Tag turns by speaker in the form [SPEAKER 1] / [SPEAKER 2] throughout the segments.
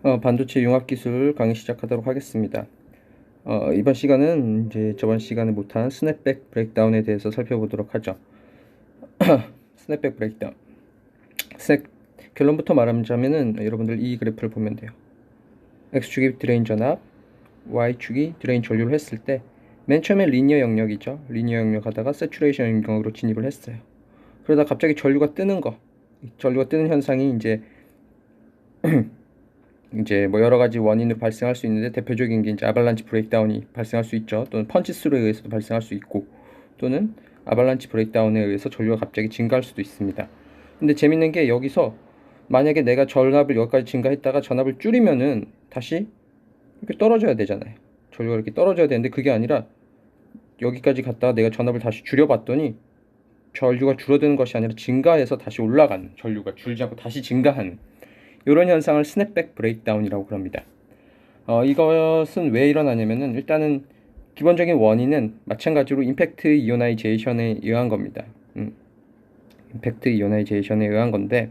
[SPEAKER 1] 반도체 융합기술 강의 시작하도록 하겠습니다. 이번 시간은 이제 저번 시간에 못한 스냅백 브레이크다운에 대해서 살펴보도록 하죠. 스냅백 브레이크다운. 결론부터 말하자면은 여러분들 이 그래프를 보면 돼요. X축이 드레인 전압, Y축이 드레인 전류를 했을 때 맨 처음에 리니어 영역이죠. 리니어 영역 하다가 세츄레이션 영역으로 진입을 했어요. 그러다 갑자기 전류가 뜨는 현상이 이제 뭐 여러 가지 원인으로 발생할 수 있는데 대표적인 게 이제 아발란치 브레이크다운이 발생할 수 있죠. 또는 펀치스루에 의해서도 발생할 수 있고, 또는 아발란치 브레이크다운에 의해서 전류가 갑자기 증가할 수도 있습니다. 근데 재밌는 게 여기서 만약에 내가 전압을 여기까지 증가했다가 전압을 줄이면은 다시 이렇게 떨어져야 되잖아요. 전류가 이렇게 떨어져야 되는데 그게 아니라 여기까지 갔다가 내가 전압을 다시 줄여봤더니 전류가 줄어드는 것이 아니라 증가해서 다시 올라가는, 전류가 줄지 않고 다시 증가하는 이런 현상을 스냅백 브레이크다운이라고 그럽니다. 이것은 왜 일어나냐면은 일단은 기본적인 원인은 마찬가지로 임팩트 이오나이제이션에 의한 겁니다. 임팩트 이오나이제이션에 의한 건데,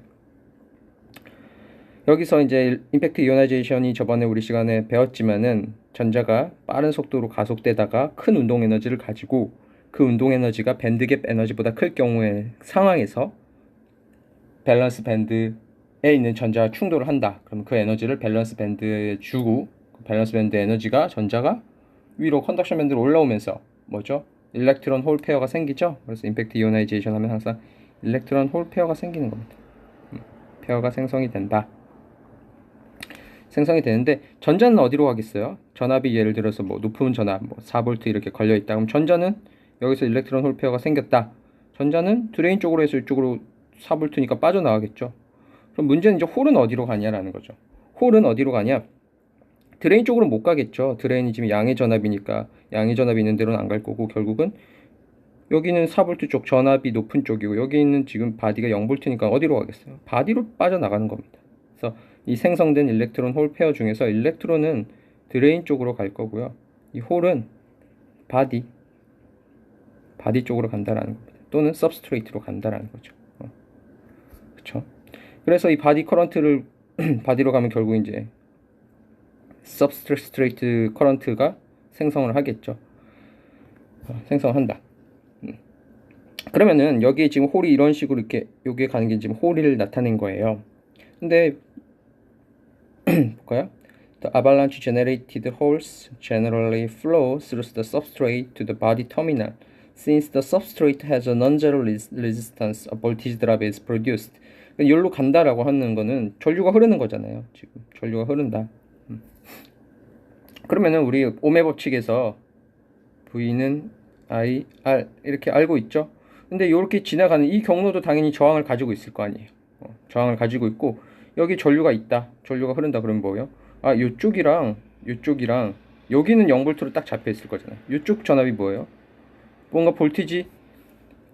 [SPEAKER 1] 여기서 이제 임팩트 이오나이제이션이 저번에 우리 시간에 배웠지만은 전자가 빠른 속도로 가속되다가 큰 운동 에너지를 가지고 그 운동 에너지가 밴드갭 에너지보다 클 경우의 상황에서 밸런스 밴드에 있는 전자와 충돌을 한다. 그럼 그 에너지를 밸런스 밴드에 주고, 그 밸런스 밴드 에너지가 전자가 위로 컨덕션 밴드로 올라오면서 뭐죠? 일렉트론 홀 페어가 생기죠. 그래서 임팩트 이오나이제이션 하면 항상 일렉트론 홀 페어가 생기는 겁니다. 페어가 생성이 된다. 생성이 되는데 전자는 어디로 가겠어요? 전압이 예를 들어서 뭐 높은 전압 뭐 4V 이렇게 걸려 있다. 그럼 전자는 여기서 일렉트론 홀 페어가 생겼다. 전자는 드레인 쪽으로 해서 이쪽으로 4V니까 빠져나가겠죠. 그럼 문제는 이제 홀은 어디로 가냐라는 거죠. 홀은 어디로 가냐? 드레인 쪽으로 못 가겠죠. 드레인이 지금 양의 전압이니까 양의 전압이 있는 데로는 안 갈 거고, 결국은 여기는 4V 쪽 전압이 높은 쪽이고 여기 있는 지금 바디가 0V니까 어디로 가겠어요? 바디로 빠져나가는 겁니다. 그래서 이 생성된 일렉트론 홀 페어 중에서 일렉트론은 드레인 쪽으로 갈 거고요. 이 홀은 바디 쪽으로 간다라는 겁니다. 또는 सब스트레이트로 간다라는 거죠. 그렇죠? 그래서 이 바디 커런트를 바디로 가면 결국 이제 सब스트레이트 커런트가 생성을 하겠죠. 생성한다. 그러면은 여기에 지금 홀이 이런 식으로 이렇게 여기에 가는 게 지금 홀을 나타낸 거예요. 근데 볼까요? The avalanche generated holes generally flow through the substrate to the body terminal. Since the substrate has a non-zero resistance, a voltage drop is produced. 여기로 간다라고 하는 거는 전류가 흐르는 거잖아요. 지금 전류가 흐른다. 그러면은 우리 오메 법칙에서 V는 I, R 이렇게 알고 있죠? 근데 이렇게 지나가는 이 경로도 당연히 저항을 가지고 있을 거 아니에요. 저항을 가지고 있고 여기 전류가 있다. 전류가 흐른다. 그러면 뭐예요? 아, 요쪽이랑 여기는 0V로 딱 잡혀 있을 거잖아요. 이쪽 전압이 뭐예요? 뭔가 볼티지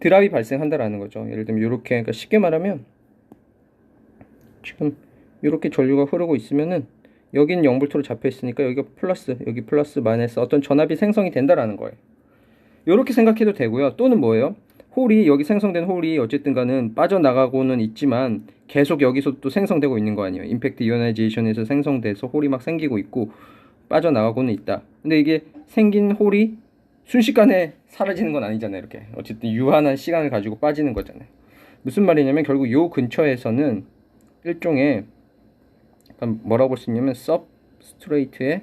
[SPEAKER 1] 드랍이 발생한다라는 거죠. 예를 들면 이렇게, 그러니까 쉽게 말하면 지금 이렇게 전류가 흐르고 있으면은 여기는 0V로 잡혀 있으니까 여기가 플러스, 여기 플러스 마이너스 어떤 전압이 생성이 된다라는 거예요. 이렇게 생각해도 되고요. 또는 뭐예요? 홀이, 여기 생성된 홀이 어쨌든 간은 빠져나가고는 있지만 계속 여기서 또 생성되고 있는 거 아니에요. 임팩트 이오나이제이션에서 생성돼서 홀이 막 생기고 있고 빠져나가고는 있다. 근데 이게 생긴 홀이 순식간에 사라지는 건 아니잖아요. 이렇게 어쨌든 유한한 시간을 가지고 빠지는 거잖아요. 무슨 말이냐면 결국 요 근처에서는 일종의 뭐라고 볼 수 있냐면 서브스트레이트의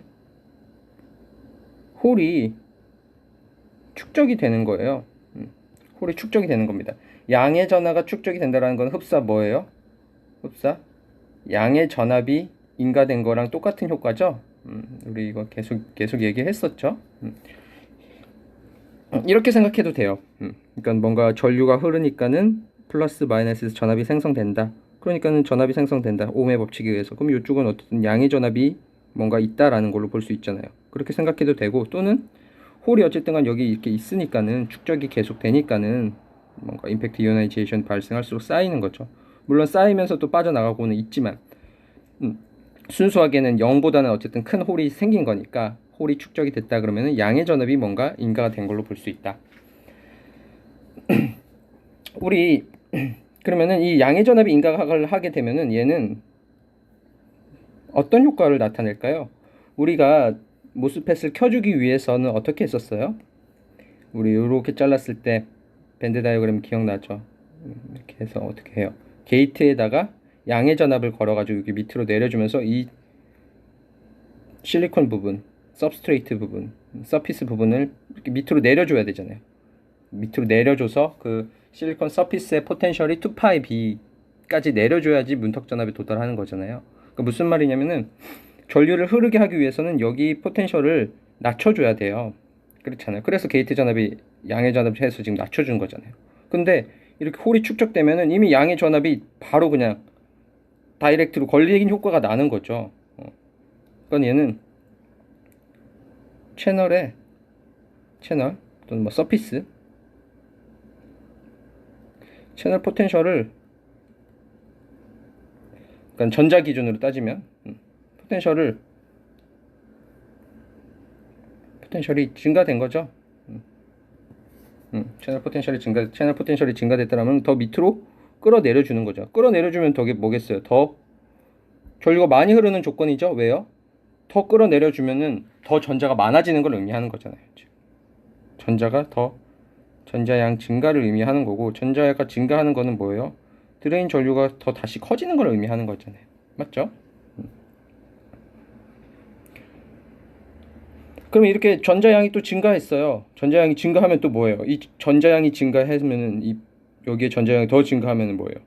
[SPEAKER 1] 홀이 축적이 되는 거예요. 홀이 축적이 되는 겁니다. 양의 전하가 축적이 된다는 건 흡사 뭐예요? 흡사 양의 전압이 인가된 거랑 똑같은 효과죠. 우리 이거 계속 얘기했었죠. 이렇게 생각해도 돼요. 그러니까 뭔가 전류가 흐르니까는 플러스 마이너스에서 전압이 생성된다. 그러니까는 전압이 생성된다. 오음의 법칙에 의해서. 그럼 이쪽은 어쨌든 양의 전압이 뭔가 있다라는 걸로 볼 수 있잖아요. 그렇게 생각해도 되고, 또는 홀이 어쨌든 간 여기 이렇게 있으니까는 축적이 계속 되니까는 뭔가 임팩트 이오나이제이션 발생할수록 쌓이는 거죠. 물론 쌓이면서 또 빠져나가고는 있지만 순수하게는 0보다는 어쨌든 큰 홀이 생긴 거니까 홀이 축적이 됐다 그러면은 양의 전압이 뭔가 인가가 된 걸로 볼 수 있다. 우리 그러면은 이 양의 전압이 인가를 하게 되면은 얘는 어떤 효과를 나타낼까요? 우리가 모스펫을 켜주기 위해서는 어떻게 했었어요? 우리 이렇게 잘랐을 때 밴드 다이어그램 기억나죠? 이렇게 해서 어떻게 해요? 게이트에다가 양의 전압을 걸어가지고 여기 밑으로 내려주면서 이 실리콘 부분, 서브스트레이트 부분, 서피스 부분을 이렇게 밑으로 내려줘야 되잖아요. 밑으로 내려줘서 그 실리콘 서피스의 포텐셜이 2πb까지 내려줘야지 문턱 전압에 도달하는 거잖아요. 그러니까 무슨 말이냐면은 전류를 흐르게 하기 위해서는 여기 포텐셜을 낮춰줘야 돼요. 그렇잖아요. 그래서 게이트 전압이 양의 전압을 해서 지금 낮춰준 거잖아요. 근데 이렇게 홀이 축적되면은 이미 양의 전압이 바로 그냥 다이렉트로 걸리는 효과가 나는 거죠. 그러니까 얘는 채널 또는 뭐 서피스 채널 포텐셜을, 그러니까 전자 기준으로 따지면 포텐셜이 증가된 거죠. 채널 포텐셜이 증가됐다면 더 밑으로 끌어내려 주는 거죠. 끌어내려 주면 더 뭐겠어요? 더 전류가 많이 흐르는 조건이죠. 왜요? 더 끌어내려 주면은 더 전자가 많아지는 걸 의미하는 거잖아요. 전자양 증가를 의미하는 거고, 전자가 증가하는 거는 뭐예요? 드레인 전류가 더 다시 커지는 걸 의미하는 거잖아요. 맞죠? 그러면 이렇게 전자양이 또 증가했어요. 전자양이 증가하면 또 뭐예요? 이 전자양이 증가하면은 여기에 전자양이 더 증가하면은 뭐예요?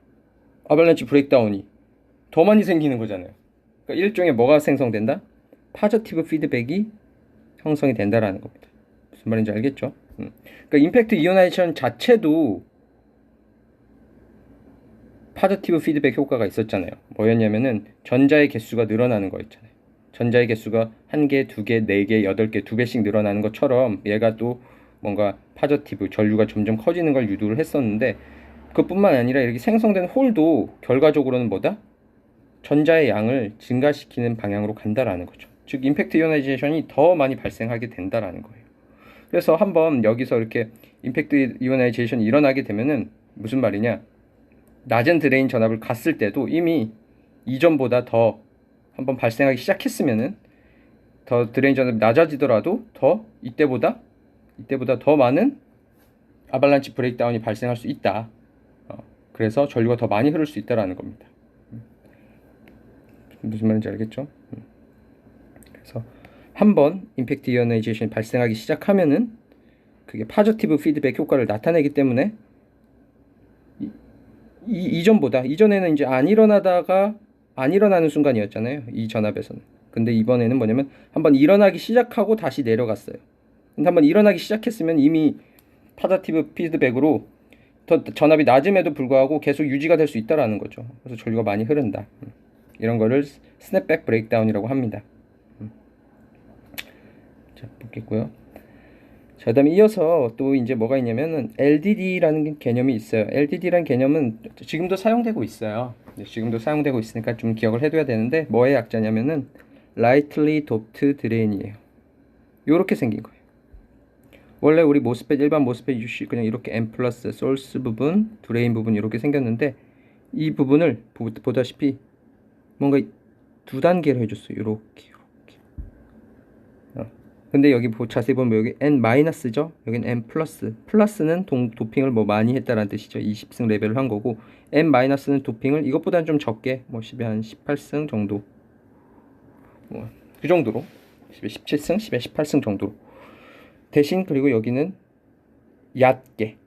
[SPEAKER 1] 아발란치 브레이크다운이 더 많이 생기는 거잖아요. 그러니까 일종의 뭐가 생성된다? 파저티브 피드백이 형성이 된다라는 겁니다. 무슨 말인지 알겠죠? 그러니까 임팩트 이오나이제이션 자체도 파저티브 피드백 효과가 있었잖아요. 뭐였냐면은 전자의 개수가 늘어나는 거였잖아요. 전자의 개수가 1개, 2개, 4개, 8개, 2배씩 늘어나는 것처럼 얘가 또 뭔가 파저티브, 전류가 점점 커지는 걸 유도를 했었는데, 그뿐만 아니라 이렇게 생성된 홀도 결과적으로는 뭐다? 전자의 양을 증가시키는 방향으로 간다라는 거죠. 즉 임팩트 이오나이제이션이 더 많이 발생하게 된다라는 거예요. 그래서 한번 여기서 이렇게 임팩트 이오나이제이션이 일어나게 되면은 무슨 말이냐? 낮은 드레인 전압을 갔을 때도 이미 이전보다 더 한번 발생하기 시작했으면은 더 드레인 전압이 낮아지더라도 더 이때보다 더 많은 아발란치 브레이크다운이 발생할 수 있다. 그래서 전류가 더 많이 흐를 수 있다라는 겁니다. 무슨 말인지 알겠죠? 그래서 한번 임팩트 이오나이제이션이 발생하기 시작하면은 그게 파저티브 피드백 효과를 나타내기 때문에 이전에는 이제 안 일어나는 순간이었잖아요. 이 전압에서는. 근데 이번에는 뭐냐면 한번 일어나기 시작하고 다시 내려갔어요. 근데 한번 일어나기 시작했으면 이미 파저티브 피드백으로 더 전압이 낮음에도 불구하고 계속 유지가 될 수 있다라는 거죠. 그래서 전류가 많이 흐른다. 이런 거를 스냅백 브레이크다운이라고 합니다. 자, 보겠고요. 자, 그다음에 이어서 또 이제 뭐가 있냐면은 LDD라는 개념이 있어요. LDD라는 개념은 지금도 사용되고 있어요. 지금도 사용되고 있으니까 좀 기억을 해둬야 되는데, 뭐의 약자냐면은 Lightly Doped Drain이에요. 요렇게 생긴 거예요. 원래 우리 모스펫, 일반 모스펫 UC 그냥 이렇게 M 플러스 소스 부분, 드레인 부분 이렇게 생겼는데, 이 부분을 보다시피 뭔가 두 단계로 해줬어요. 요렇게. 근데 여기 자세히 보면 여기 N-죠? 여긴 N+. 플러스는 도핑을 뭐 많이 했다라는 뜻이죠. 20승 레벨을 한 거고, N-는 도핑을 이것보다는 좀 적게, 뭐 10에 한 18승 정도, 뭐 그 정도로 10에 17승, 10에 18승 정도로. 대신 그리고 여기는 얕게,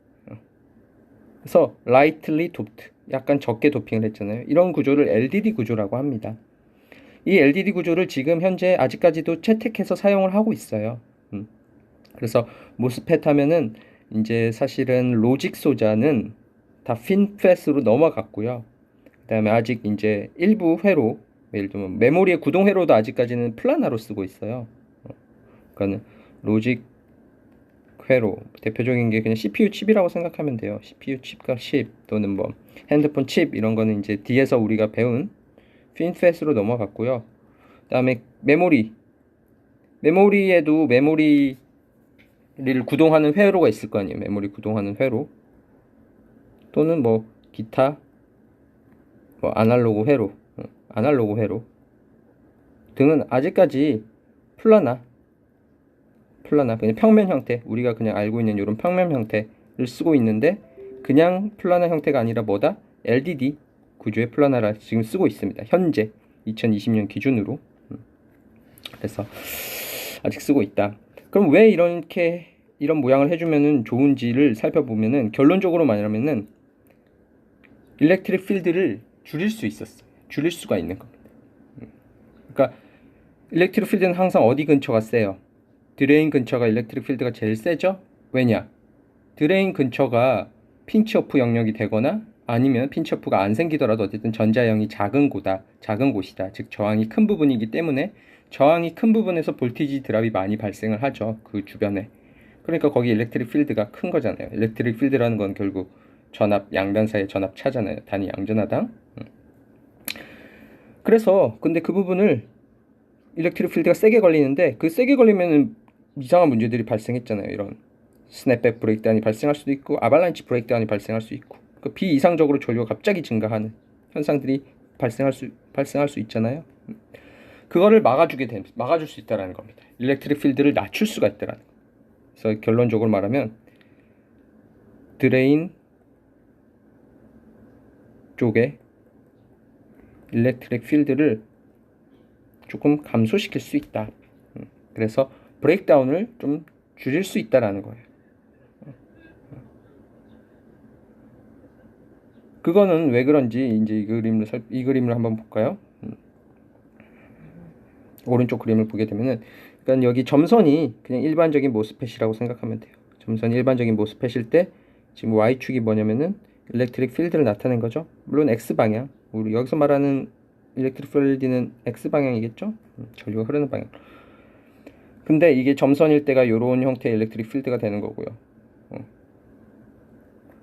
[SPEAKER 1] 그래서 lightly doped, 약간 적게 도핑을 했잖아요. 이런 구조를 LDD 구조라고 합니다. 이 LDD 구조를 지금 현재 아직까지도 채택해서 사용을 하고 있어요. 그래서 모스펫 하면은 이제 사실은 로직 소자는 다 핀팻으로 넘어갔고요. 그 다음에 아직 이제 일부 회로, 예를 들면 메모리의 구동 회로도 아직까지는 플라나로 쓰고 있어요. 그러니까는 로직 회로, 대표적인 게 그냥 CPU 칩이라고 생각하면 돼요. CPU 칩과 칩 또는 뭐 핸드폰 칩, 이런 거는 이제 뒤에서 우리가 배운 핀팻으로 넘어갔고요. 그 다음에 메모리에도 메모리를 구동하는 회로가 있을 거 아니에요. 메모리 구동하는 회로, 또는 뭐 기타 뭐 아날로그 회로 등은 아직까지 플라나 그냥 평면 형태, 우리가 그냥 알고 있는 이런 평면 형태를 쓰고 있는데, 그냥 플라나 형태가 아니라 뭐다? LDD 구조의 플라나를 지금 쓰고 있습니다. 현재 2020년 기준으로. 그래서 아직 쓰고 있다. 그럼 왜 이런 모양을 해주면은 좋은지를 살펴보면은, 결론적으로 말하면은 일렉트릭 필드를 줄일 수 있었어요. 줄일 수가 있는 겁니다. 그러니까 일렉트릭 필드는 항상 어디 근처가 세요? 드레인 근처가 일렉트릭 필드가 제일 세죠? 왜냐? 드레인 근처가 핀치오프 영역이 되거나, 아니면 핀치오프가 안 생기더라도 어쨌든 전자형이 작은 곳이다. 즉 저항이 큰 부분이기 때문에, 저항이 큰 부분에서 볼티지 드랍이 많이 발생을 하죠. 그 주변에. 그러니까 거기 일렉트릭 필드가 큰 거잖아요. 일렉트릭 필드라는 건 결국 전압, 양변 사이의 전압 차잖아요. 단위 양전하당. 그래서 근데 그 부분을 일렉트릭 필드가 세게 걸리는데, 그 세게 걸리면은 이상한 문제들이 발생했잖아요. 이런 스냅백 브레이크다운이 발생할 수도 있고, 아발란치 브레이크다운이 발생할 수 있고, 그 비이상적으로 전류가 갑자기 증가하는 현상들이 발생할 수 있잖아요. 그거를 막아줄 수 있다라는 겁니다. 일렉트릭 필드를 낮출 수가 있다라는 거. 그래서 결론적으로 말하면 드레인 쪽에 일렉트릭 필드를 조금 감소시킬 수 있다. 그래서 브레이크다운을 좀 줄일 수 있다라는 거예요. 그거는 왜 그런지 이제 이 그림을 한번 볼까요? 오른쪽 그림을 보게 되면은, 그러니까 여기 점선이 그냥 일반적인 모스펫이라고 생각하면 돼요. 점선이 일반적인 모스펫일 때 지금 Y축이 뭐냐면은 일렉트릭 필드를 나타낸 거죠. 물론 X방향, 우리 여기서 말하는 일렉트릭 필드는 X방향이겠죠? 전류가 흐르는 방향. 근데 이게 점선일 때가 이런 형태의 일렉트릭 필드가 되는 거고요.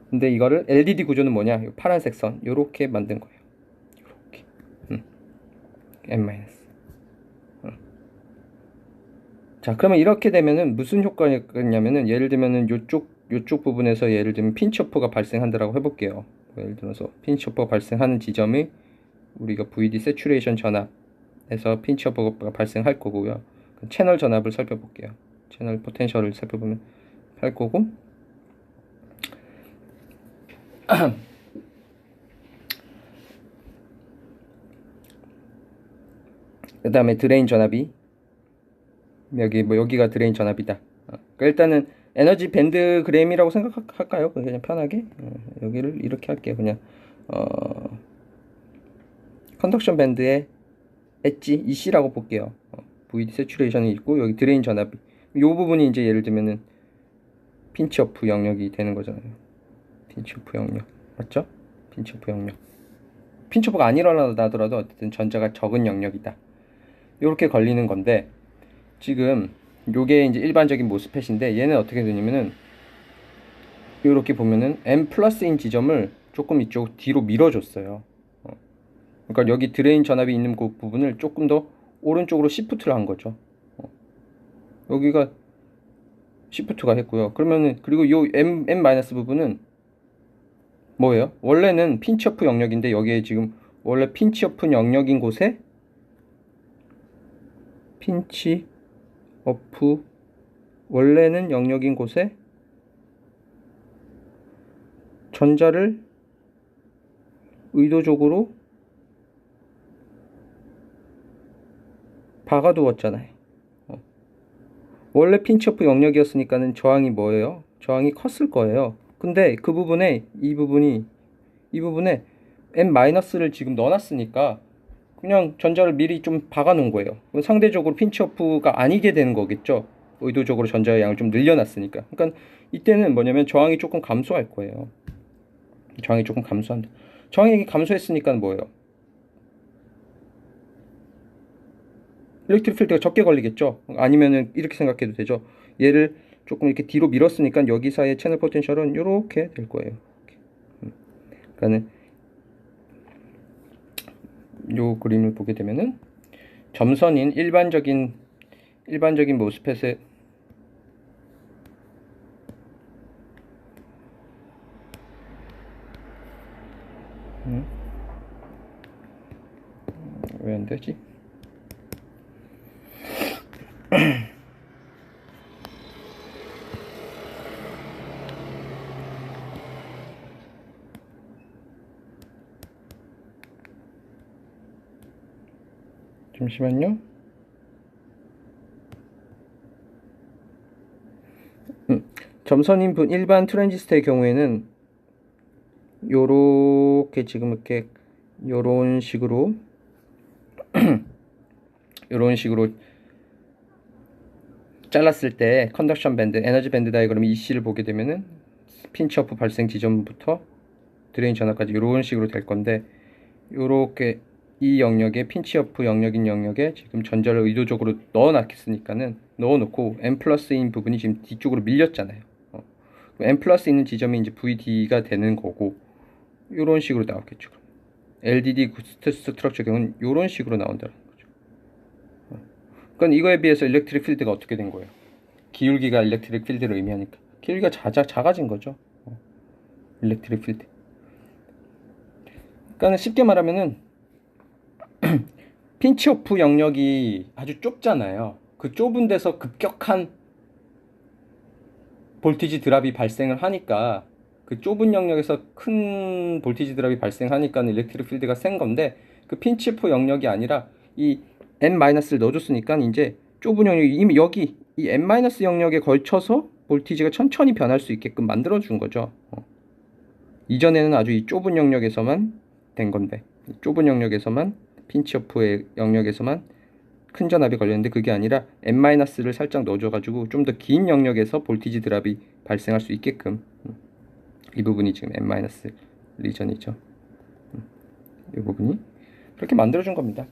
[SPEAKER 1] 근데 이거를 LDD 구조는 뭐냐? 이 파란색 선 요렇게 만든 거예요. 요렇게. N-. 자, 그러면 이렇게 되면은 무슨 효과가 있냐면은, 예를 들면은 요쪽 부분에서 예를 들면 핀치오프가 발생한다라고 해볼게요. 예를 들어서 핀치오프가 발생하는 지점이 우리가 VD 세츄레이션 전압에서 핀치오프가 발생할 거고요. 채널 전압을 살펴볼게요. 채널 포텐셜을 살펴보면 할 거고, 그 다음에 드레인 전압이 여기가 드레인 전압이다. 그러니까 일단은 에너지 밴드 그램이라고 생각할까요? 그냥 편하게 여기를 이렇게 할게요. 그냥 컨덕션 밴드의 엣지 EC라고 볼게요. VD 세츄레이션이 있고, 여기 드레인 전압이, 이 부분이 이제 예를 들면은 핀치오프 영역이 되는 거잖아요. 핀치오프 영역 맞죠? 핀치오프 영역. 핀치오프가 안 일어나더라도 어쨌든 전자가 적은 영역이다. 이렇게 걸리는 건데, 지금 요게 이제 일반적인 모스펫인데, 얘는 어떻게 되냐면은 이렇게 보면은 M 플러스인 지점을 조금 이쪽 뒤로 밀어줬어요. 그러니까 여기 드레인 전압이 있는 그 부분을 조금 더 오른쪽으로 시프트를 한 거죠. 여기가 시프트가 했고요. 그러면은 그리고 요 M 마이너스 부분은 뭐예요? 원래는 핀치오프 영역인데, 여기에 지금 원래 핀치오프 영역인 곳에 핀치오프 원래는 영역인 곳에 전자를 의도적으로 박아두었잖아요. 원래 핀치오프 영역이었으니까는 저항이 뭐예요? 저항이 컸을 거예요. 근데 그 부분에 이 부분에 M-를 지금 넣어놨으니까 그냥 전자를 미리 좀 박아 놓은 거예요. 상대적으로 핀치오프가 아니게 되는 거겠죠. 의도적으로 전자의 양을 좀 늘려놨으니까. 그러니까 이때는 뭐냐면 저항이 조금 감소할 거예요. 저항이 조금 감소한다. 저항이 감소했으니까 뭐예요? 일렉트릭 필드가 적게 걸리겠죠. 아니면은 이렇게 생각해도 되죠. 얘를 조금 이렇게 뒤로 밀었으니까 여기 사이의 채널 포텐셜은 이렇게 될 거예요. 그러니까는 요 그림을 보게 되면은 점선인 일반적인 모스펫의 왜 안 되지? 잠시만요. 점선인분 일반 트랜지스터의 경우에는 요렇게 지금 이렇게 요런 식으로 요런 식으로 잘랐을 때 컨덕션 밴드, 에너지 밴드 다이그램 EC를 보게 되면은 핀치오프 발생 지점부터 드레인 전압까지 이런 식으로 될 건데, 요렇게 이 영역에 핀치오프 영역인 영역에 지금 전자를 의도적으로 넣어놨으니까는 넣어놓고 N 플러스인 부분이 지금 뒤쪽으로 밀렸잖아요. N 플러스 있는 지점이 이제 VD가 되는 거고, 요런 식으로 나왔겠죠. LDD 스트럭처 경우는 요런 식으로 나온다는 거죠. 그러니까 이거에 비해서 일렉트릭 필드가 어떻게 된 거예요? 기울기가 일렉트릭 필드를 의미하니까 기울기가 작아진 거죠. 일렉트릭 필드. 그러니까 쉽게 말하면은 핀치오프 영역이 아주 좁잖아요. 그 좁은 데서 급격한 볼티지 드랍이 발생을 하니까, 그 좁은 영역에서 큰 볼티지 드랍이 발생하니까 일렉트릭 필드가 센 건데, 그 핀치오프 영역이 아니라 이 N-를 넣어줬으니까 이제 좁은 영역이 이미 여기 이 N- 영역에 걸쳐서 볼티지가 천천히 변할 수 있게끔 만들어준 거죠. 이전에는 아주 이 좁은 영역에서만 된 건데, 좁은 영역에서만 핀치오프의 영역에서만 큰 전압이 걸렸는데, 그게 아니라 N-를 살짝 넣어줘가지고 좀 더 긴 영역에서 볼티지 드랍이 발생할 수 있게끔, 이 부분이 지금 N- 리전이죠. 이 부분이 그렇게 만들어준 겁니다.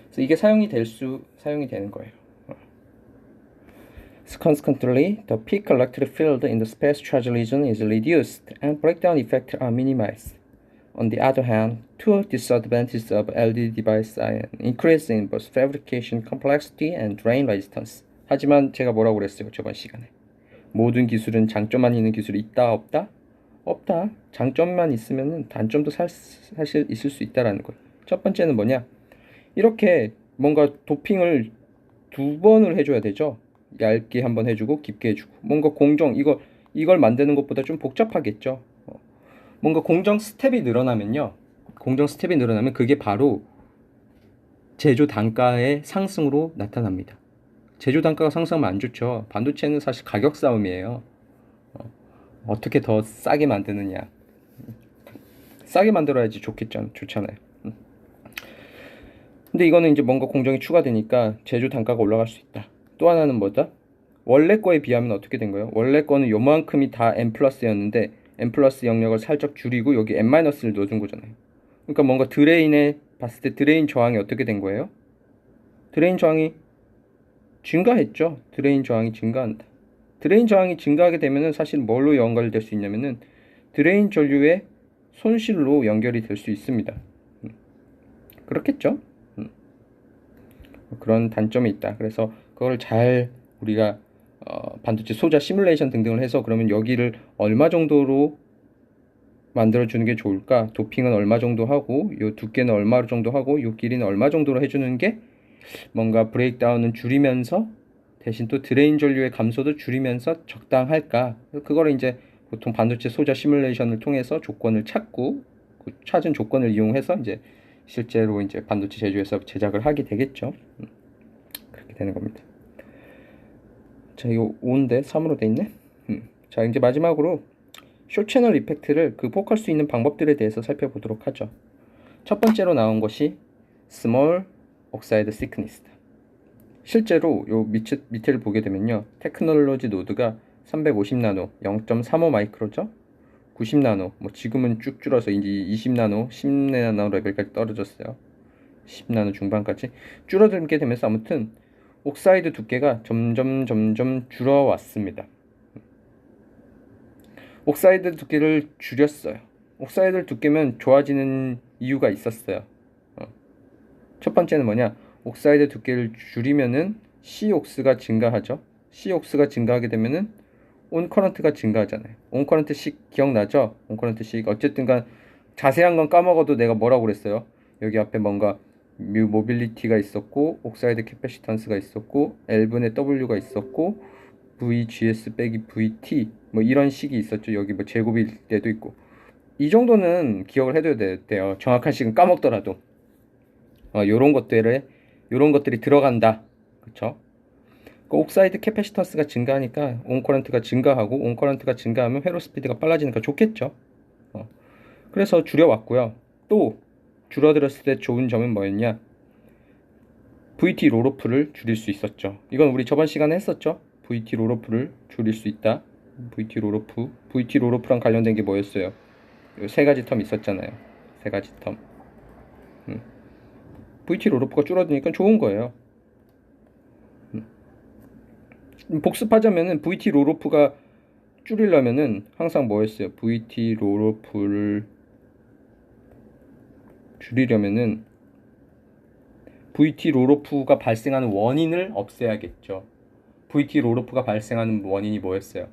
[SPEAKER 1] 그래서 이게 사용이 되는 거예요. Consequently, the peak electric field in the space charge region is reduced and breakdown effects are minimized. On the other hand, two disadvantages of LDD device are an increase in both fabrication complexity and drain resistance. 하지만 제가 뭐라고 그랬어요, 저번 시간에? 모든 기술은 장점만 있는 기술이 있다, 없다? 없다. 장점만 있으면 단점도 사실 있을 수 있다라는 거예요. 첫 번째는 뭐냐? 이렇게 뭔가 도핑을 두 번을 해줘야 되죠. 얇게 한번 해주고 깊게 해주고, 뭔가 공정, 이걸 만드는 것보다 좀 복잡하겠죠. 뭔가 공정 스텝이 늘어나면요, 공정 스텝이 늘어나면 그게 바로 제조 단가의 상승으로 나타납니다. 제조 단가가 상승하면 안 좋죠. 반도체는 사실 가격 싸움이에요. 어떻게 더 싸게 만드느냐. 싸게 만들어야지 좋잖아요. 근데 이거는 이제 뭔가 공정이 추가되니까 제조 단가가 올라갈 수 있다. 또 하나는 뭐다? 원래 거에 비하면 어떻게 된 거예요? 원래 거는 요만큼이 다 N 플러스였는데 N 플러스 영역을 살짝 줄이고 여기 N 마이너스를 넣어준 거잖아요. 그러니까 뭔가 드레인에 봤을 때 드레인 저항이 어떻게 된 거예요? 드레인 저항이 증가했죠. 드레인 저항이 증가한다. 드레인 저항이 증가하게 되면은 사실 뭘로 연결될 수 있냐면은 드레인 전류의 손실로 연결이 될 수 있습니다. 그렇겠죠? 그런 단점이 있다. 그래서 그걸 잘 우리가 반도체 소자 시뮬레이션 등등을 해서, 그러면 여기를 얼마 정도로 만들어주는 게 좋을까? 도핑은 얼마 정도 하고, 요 두께는 얼마 정도 하고, 요 길이는 얼마 정도로 해주는 게 뭔가 브레이크다운은 줄이면서 대신 또 드레인 전류의 감소도 줄이면서 적당할까? 그거를 이제 보통 반도체 소자 시뮬레이션을 통해서 조건을 찾고, 그 찾은 조건을 이용해서 이제 실제로 이제 반도체 제조에서 제작을 하게 되겠죠. 그렇게 되는 겁니다. 자, 이거 5인데 3으로 돼 있네. 자, 이제 마지막으로 숏 채널 이펙트를 극복할 수 있는 방법들에 대해서 살펴보도록 하죠. 첫 번째로 나온 것이 스몰 옥사이드 시크니스다. 실제로 요 밑에를 보게 되면요, 테크놀로지 노드가 350나노, 0.35 마이크로죠. 90나노, 뭐 지금은 쭉 줄어서 이제 20나노, 10나노 레벨까지 떨어졌어요. 10나노 중반까지 줄어들게 되면서 아무튼 옥사이드 두께가 점점 줄어왔습니다. 옥사이드 두께를 줄였어요. 옥사이드 두께면 좋아지는 이유가 있었어요. 첫 번째는 뭐냐? 옥사이드 두께를 줄이면은 C옥스가 증가하죠. C옥스가 증가하게 되면은 온커런트가 증가하잖아요. 온커런트식 기억나죠? 온커런트식. 어쨌든간 자세한 건 까먹어도 내가 뭐라고 그랬어요? 여기 앞에 뭔가 뮤 모빌리티가 있었고, 옥사이드 캐패시턴스가 있었고, L분의 W가 있었고, VGS 빼기 VT 뭐 이런 식이 있었죠. 여기 뭐 제곱일 때도 있고. 이 정도는 기억을 해둬야 돼요. 정확한 식은 까먹더라도. 요런 것들이 들어간다. 그쵸? 그 옥사이드 캐패시턴스가 증가하니까 온커런트가 증가하고, 온커런트가 증가하면 회로 스피드가 빨라지니까 좋겠죠. 그래서 줄여왔고요. 또 줄어들었을 때 좋은 점은 뭐였냐? VT 롤오프를 줄일 수 있었죠. 이건 우리 저번 시간에 했었죠. VT 롤오프를 줄일 수 있다. VT 롤오프랑 관련된 게 뭐였어요? 요 세 가지 텀 있었잖아요. 세 가지 텀. VT 롤오프가 줄어드니까 좋은 거예요. 복습하자면은 VT 롤오프가 줄이려면은 항상 뭐였어요? VT 롤오프를 줄이려면은 VT 롤오프가 발생하는 원인을 없애야겠죠. VT 롤오프가 발생하는 원인이 뭐였어요?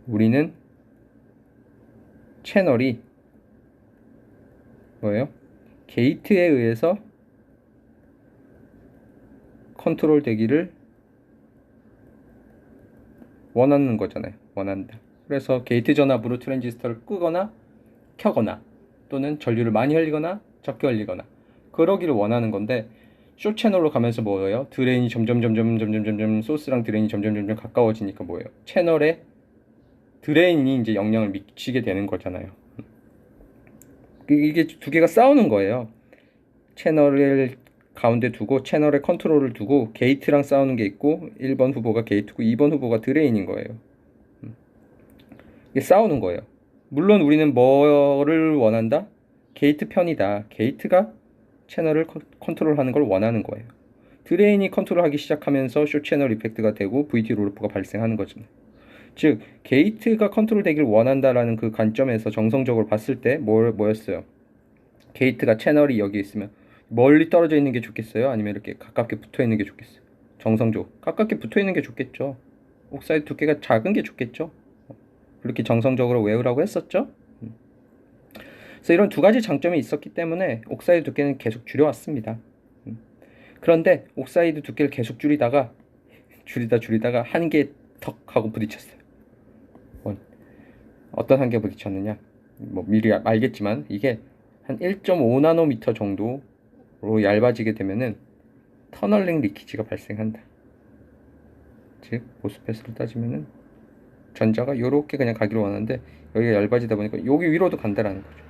[SPEAKER 1] 우리는 채널이 뭐예요? 게이트에 의해서 컨트롤 되기를 원하는 거잖아요. 원한다. 그래서 게이트 전압으로 트랜지스터를 끄거나 켜거나 또는 전류를 많이 흘리거나 적게 흘리거나 그러기를 원하는 건데, 숏 채널로 가면서 뭐예요? 드레인이 점점 소스랑 드레인이 점점 가까워지니까 뭐예요? 채널에 드레인이 이제 영향을 미치게 되는 거잖아요. 이게 두 개가 싸우는 거예요. 채널을 가운데 두고 채널에 컨트롤을 두고 게이트랑 싸우는 게 있고, 1번 후보가 게이트고 2번 후보가 드레인인 거예요. 이게 싸우는 거예요. 물론 우리는 뭐를 원한다? 게이트 편이다. 게이트가 채널을 컨트롤하는 걸 원하는 거예요. 드레인이 컨트롤하기 시작하면서 숏 채널 이펙트가 되고 VT 롤오프가 발생하는 거죠. 즉 게이트가 컨트롤되길 원한다라는 그 관점에서 정성적으로 봤을 때 뭐였어요? 게이트가 채널이 여기 있으면 멀리 떨어져 있는 게 좋겠어요? 아니면 이렇게 가깝게 붙어 있는 게 좋겠어요? 정성적으로 가깝게 붙어 있는 게 좋겠죠. 옥사이드 두께가 작은 게 좋겠죠. 그렇게 정성적으로 외우라고 했었죠. 그래서 이런 두 가지 장점이 있었기 때문에 옥사이드 두께는 계속 줄여왔습니다. 그런데 옥사이드 두께를 계속 줄이다가 한계에 턱 하고 부딪혔어요. 어떤 한계에 부딪혔느냐? 뭐 미리 알겠지만 이게 한 1.5나노미터 정도로 얇아지게 되면은 터널링 리키지가 발생한다. 즉 모스펫으로 따지면은 전자가 요렇게 그냥 가기로 원하는데 여기가 얇아지다 보니까 여기 위로도 간다라는 거죠.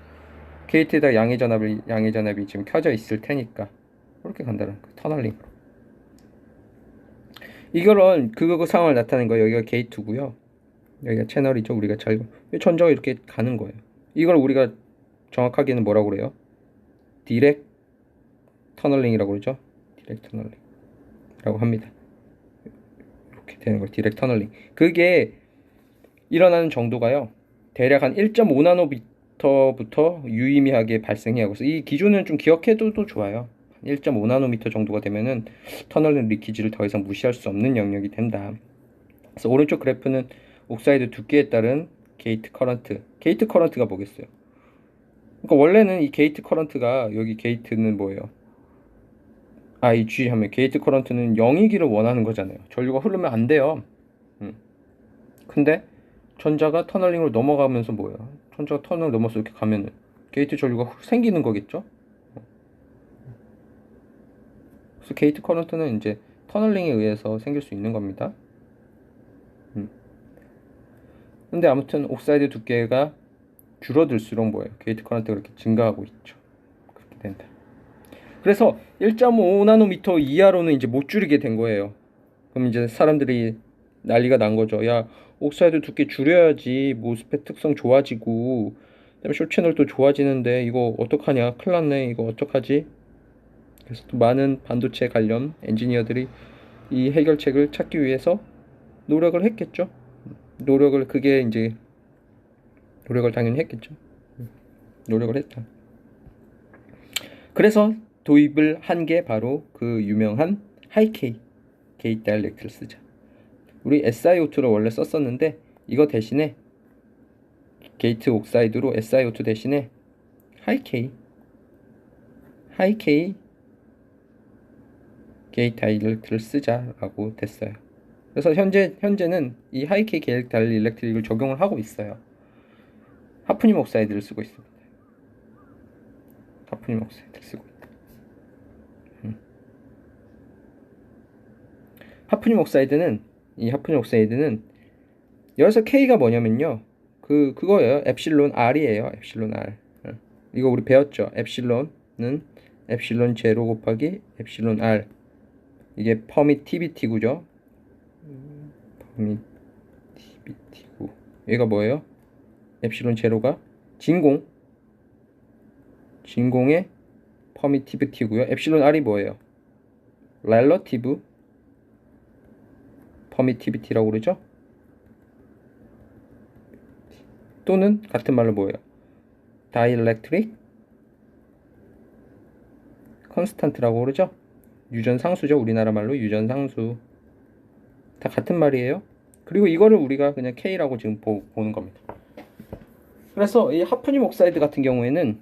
[SPEAKER 1] 게이트에다 양의 전압이 지금 켜져 있을 테니까 그렇게 간다는 거예요. 터널링으로. 이거는 그 상황을 나타내는 거예요. 여기가 게이트고요. 여기가 채널이죠. 우리가 전자가 이렇게 가는 거예요. 이걸 우리가 정확하게는 뭐라고 그래요? 디렉 터널링이라고 그러죠. 디렉 터널링이라고 합니다. 이렇게 되는 거 디렉 터널링. 그게 일어나는 정도가요. 대략 한 1.5나노미터부터 유의미하게 발생해 하고 있어요. 이 기준은 좀 기억해둬도 좋아요. 1.5나노미터 정도가 되면은 터널링 리키지를 더 이상 무시할 수 없는 영역이 된다. 그래서 오른쪽 그래프는 옥사이드 두께에 따른 게이트 커런트가 뭐겠어요? 그러니까 원래는 이 게이트 커런트가 여기 게이트는 뭐예요? IG 하면 게이트 커런트는 0이기를 원하는 거잖아요. 전류가 흐르면 안 돼요. 근데 전자가 터널링으로 넘어가면서 뭐예요? 전자가 터널 넘어서 이렇게 가면은 게이트 전류가 생기는 거겠죠? 그래서 게이트 커런트는 이제 터널링에 의해서 생길 수 있는 겁니다. 근데 아무튼 옥사이드 두께가 줄어들수록 뭐예요? 게이트 커런트가 그렇게 증가하고 있죠. 그렇게 된다. 그래서 1.5나노미터 이하로는 이제 못 줄이게 된 거예요. 그럼 이제 사람들이 난리가 난 거죠. 야, 옥사이드 두께 줄여야지 모스펫 특성 좋아지고 그다음에 숏 채널도 좋아지는데 이거 어떡하냐? 큰일 났네. 이거 어떡하지? 그래서 또 많은 반도체 관련 엔지니어들이 이 해결책을 찾기 위해서 노력을 했겠죠. 노력을 당연히 했겠죠. 노력을 했다. 그래서 도입을 한 게 바로 그 유명한 하이K 게이트 다이렉트를 쓰자. 우리 SiO2를 원래 썼었는데 이거 대신에 게이트 옥사이드로 SiO2 대신에 하이K 게이트 다이일렉트릭을 쓰자라고 됐어요. 그래서 현재는 이 하이K 게이트 다이일렉트릭을 적용을 하고 있어요. 하프늄 옥사이드를 쓰고 있습니다. 하프늄 옥사이드를 쓰고 있다. 하프늄 옥사이드는 여기서 K가 뭐냐면요. 그거예요. 엡실론 R이에요. 엡실론 R. 이거 우리 배웠죠. 엡실론은 엡실론 제로 곱하기 엡실론 R. 이게 퍼미티비티구죠. 퍼미티비티구. 얘가 뭐예요? 엡실론 제로가 진공의 퍼미티비티고요. 엡실론 R이 뭐예요? 렐러티브 퍼미티비티라고 그러죠? 또는 같은 말로 뭐예요? 다이일렉트릭 컨스탄트라고 그러죠? 유전상수죠. 우리나라 말로 유전상수. 다 같은 말이에요. 그리고 이거를 우리가 그냥 K라고 지금 보는 겁니다. 그래서 이 하프늄 옥사이드 같은 경우에는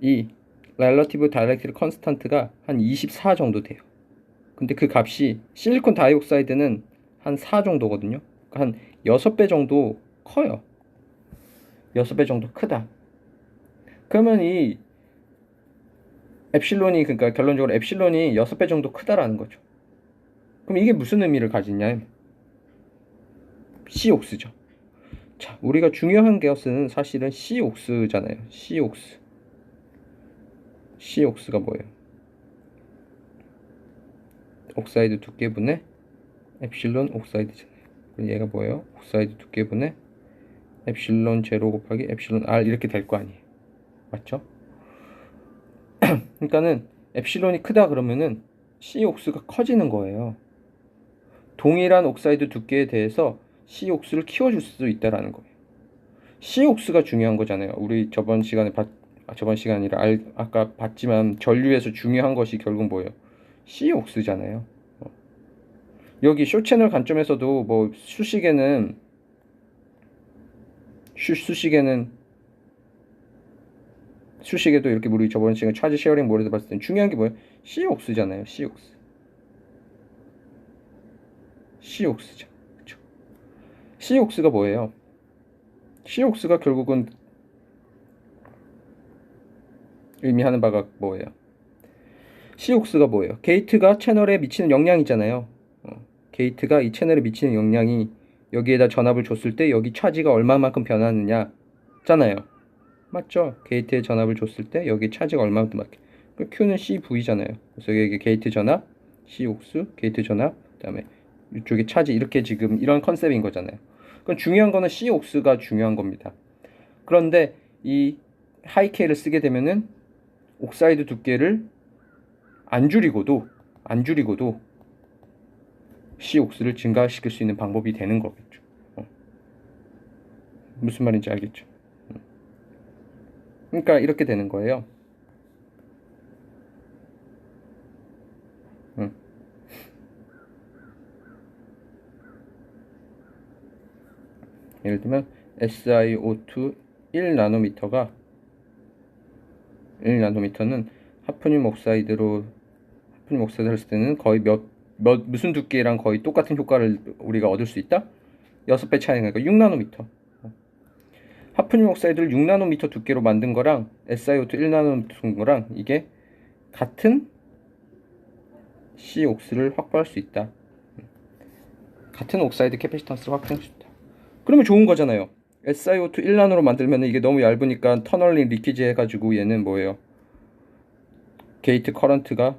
[SPEAKER 1] 이 렐러티브 다이일렉트릭 컨스탄트가 한 24 정도 돼요. 근데 그 값이 실리콘 다이옥사이드는 한 4 정도거든요. 그러니까 한 6배 정도 커요. 6배 정도 크다. 그러면 이 엡실론이, 그러니까 결론적으로 엡실론이 6배 정도 크다라는 거죠. 그럼 이게 무슨 의미를 가지냐? C옥스죠. 자, 우리가 중요한 것은 사실은 C옥스잖아요. C옥스가 뭐예요? 옥사이드 두께분의 엡실론 옥사이드잖아요. 그럼 얘가 뭐예요? 옥사이드 두께분의 엡실론 제로 곱하기 엡실론 R 이렇게 될 거 아니에요. 맞죠? 그러니까는 엡실론이 크다 그러면은 C옥스가 커지는 거예요. 동일한 옥사이드 두께에 대해서 C옥스를 키워줄 수 있다라는 거예요. C옥스가 중요한 거잖아요. 우리 저번 시간에 아까 봤지만 전류에서 중요한 것이 결국 뭐예요? C옥스잖아요. 여기 쇼채널 관점에서도 뭐 수식에는 수식에도 이렇게 우리 저번 시간 차지 쉐어링 모델에서 봤을 땐 중요한 게 뭐예요? C옥스잖아요. C옥스죠. 그렇죠? C옥스가 뭐예요? C옥스가 결국은 의미하는 바가 뭐예요? C옥스가 뭐예요? 게이트가 채널에 미치는 영향이잖아요. 게이트가 이 채널에 미치는 영향이 여기에다 전압을 줬을 때 여기 차지가 얼마만큼 변하느냐 잖아요. 맞죠? 게이트에 전압을 줬을 때 여기 차지가 얼마만큼 바뀌어. Q는 CV잖아요. 그래서 여기 게이트 전압, C옥수, 게이트 전압, 그다음에 이쪽에 차지, 이렇게 지금 이런 컨셉인 거잖아요. 그럼 중요한 거는 C옥수가 중요한 겁니다. 그런데 이 하이K를 쓰게 되면은 옥사이드 두께를 안 줄이고도 C옥수를 증가시킬 수 있는 방법이 되는 거겠죠. 무슨 말인지 알겠죠? 그러니까 이렇게 되는 거예요. 예를 들면 SiO2 1나노미터는 하프늄 옥사이드를 했을 때는 거의 무슨 두께랑 거의 똑같은 효과를 우리가 얻을 수 있다? 6배 차이니까 6나노미터. 하프늄 옥사이드를 6나노미터 두께로 만든 거랑 SiO2 1나노미터 거랑 이게 같은 C옥스를 확보할 수 있다. 같은 옥사이드 캐패시턴스를 확보할 수 있다. 그러면 좋은 거잖아요. SiO2 1나노로 만들면 이게 너무 얇으니까 터널링 리키지 해가지고 얘는 뭐예요? 게이트 커런트가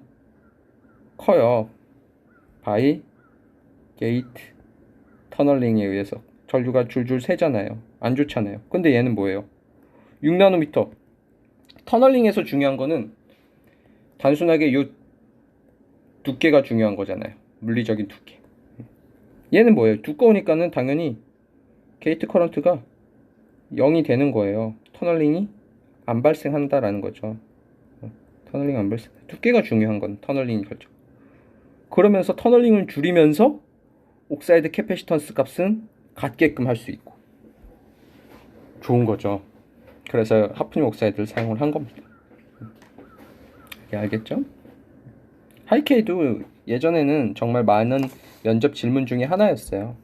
[SPEAKER 1] 커요. 바이 게이트 터널링에 의해서 전류가 줄줄 새잖아요. 안 좋잖아요. 근데 얘는 뭐예요? 6나노미터. 터널링에서 중요한 거는 단순하게 요 두께가 중요한 거잖아요. 물리적인 두께. 얘는 뭐예요? 두꺼우니까는 당연히 게이트 커런트가 0이 되는 거예요. 터널링이 안 발생한다라는 거죠. 터널링 안 발생. 두께가 중요한 건 터널링이 결정. 그러면서 터널링을 줄이면서 옥사이드 캐패시턴스 값은 같게끔 할 수 있고 좋은 거죠. 그래서 하프늄 옥사이드를 사용을 한 겁니다. 예, 알겠죠? 하이케이도 예전에는 정말 많은 면접 질문 중에 하나였어요.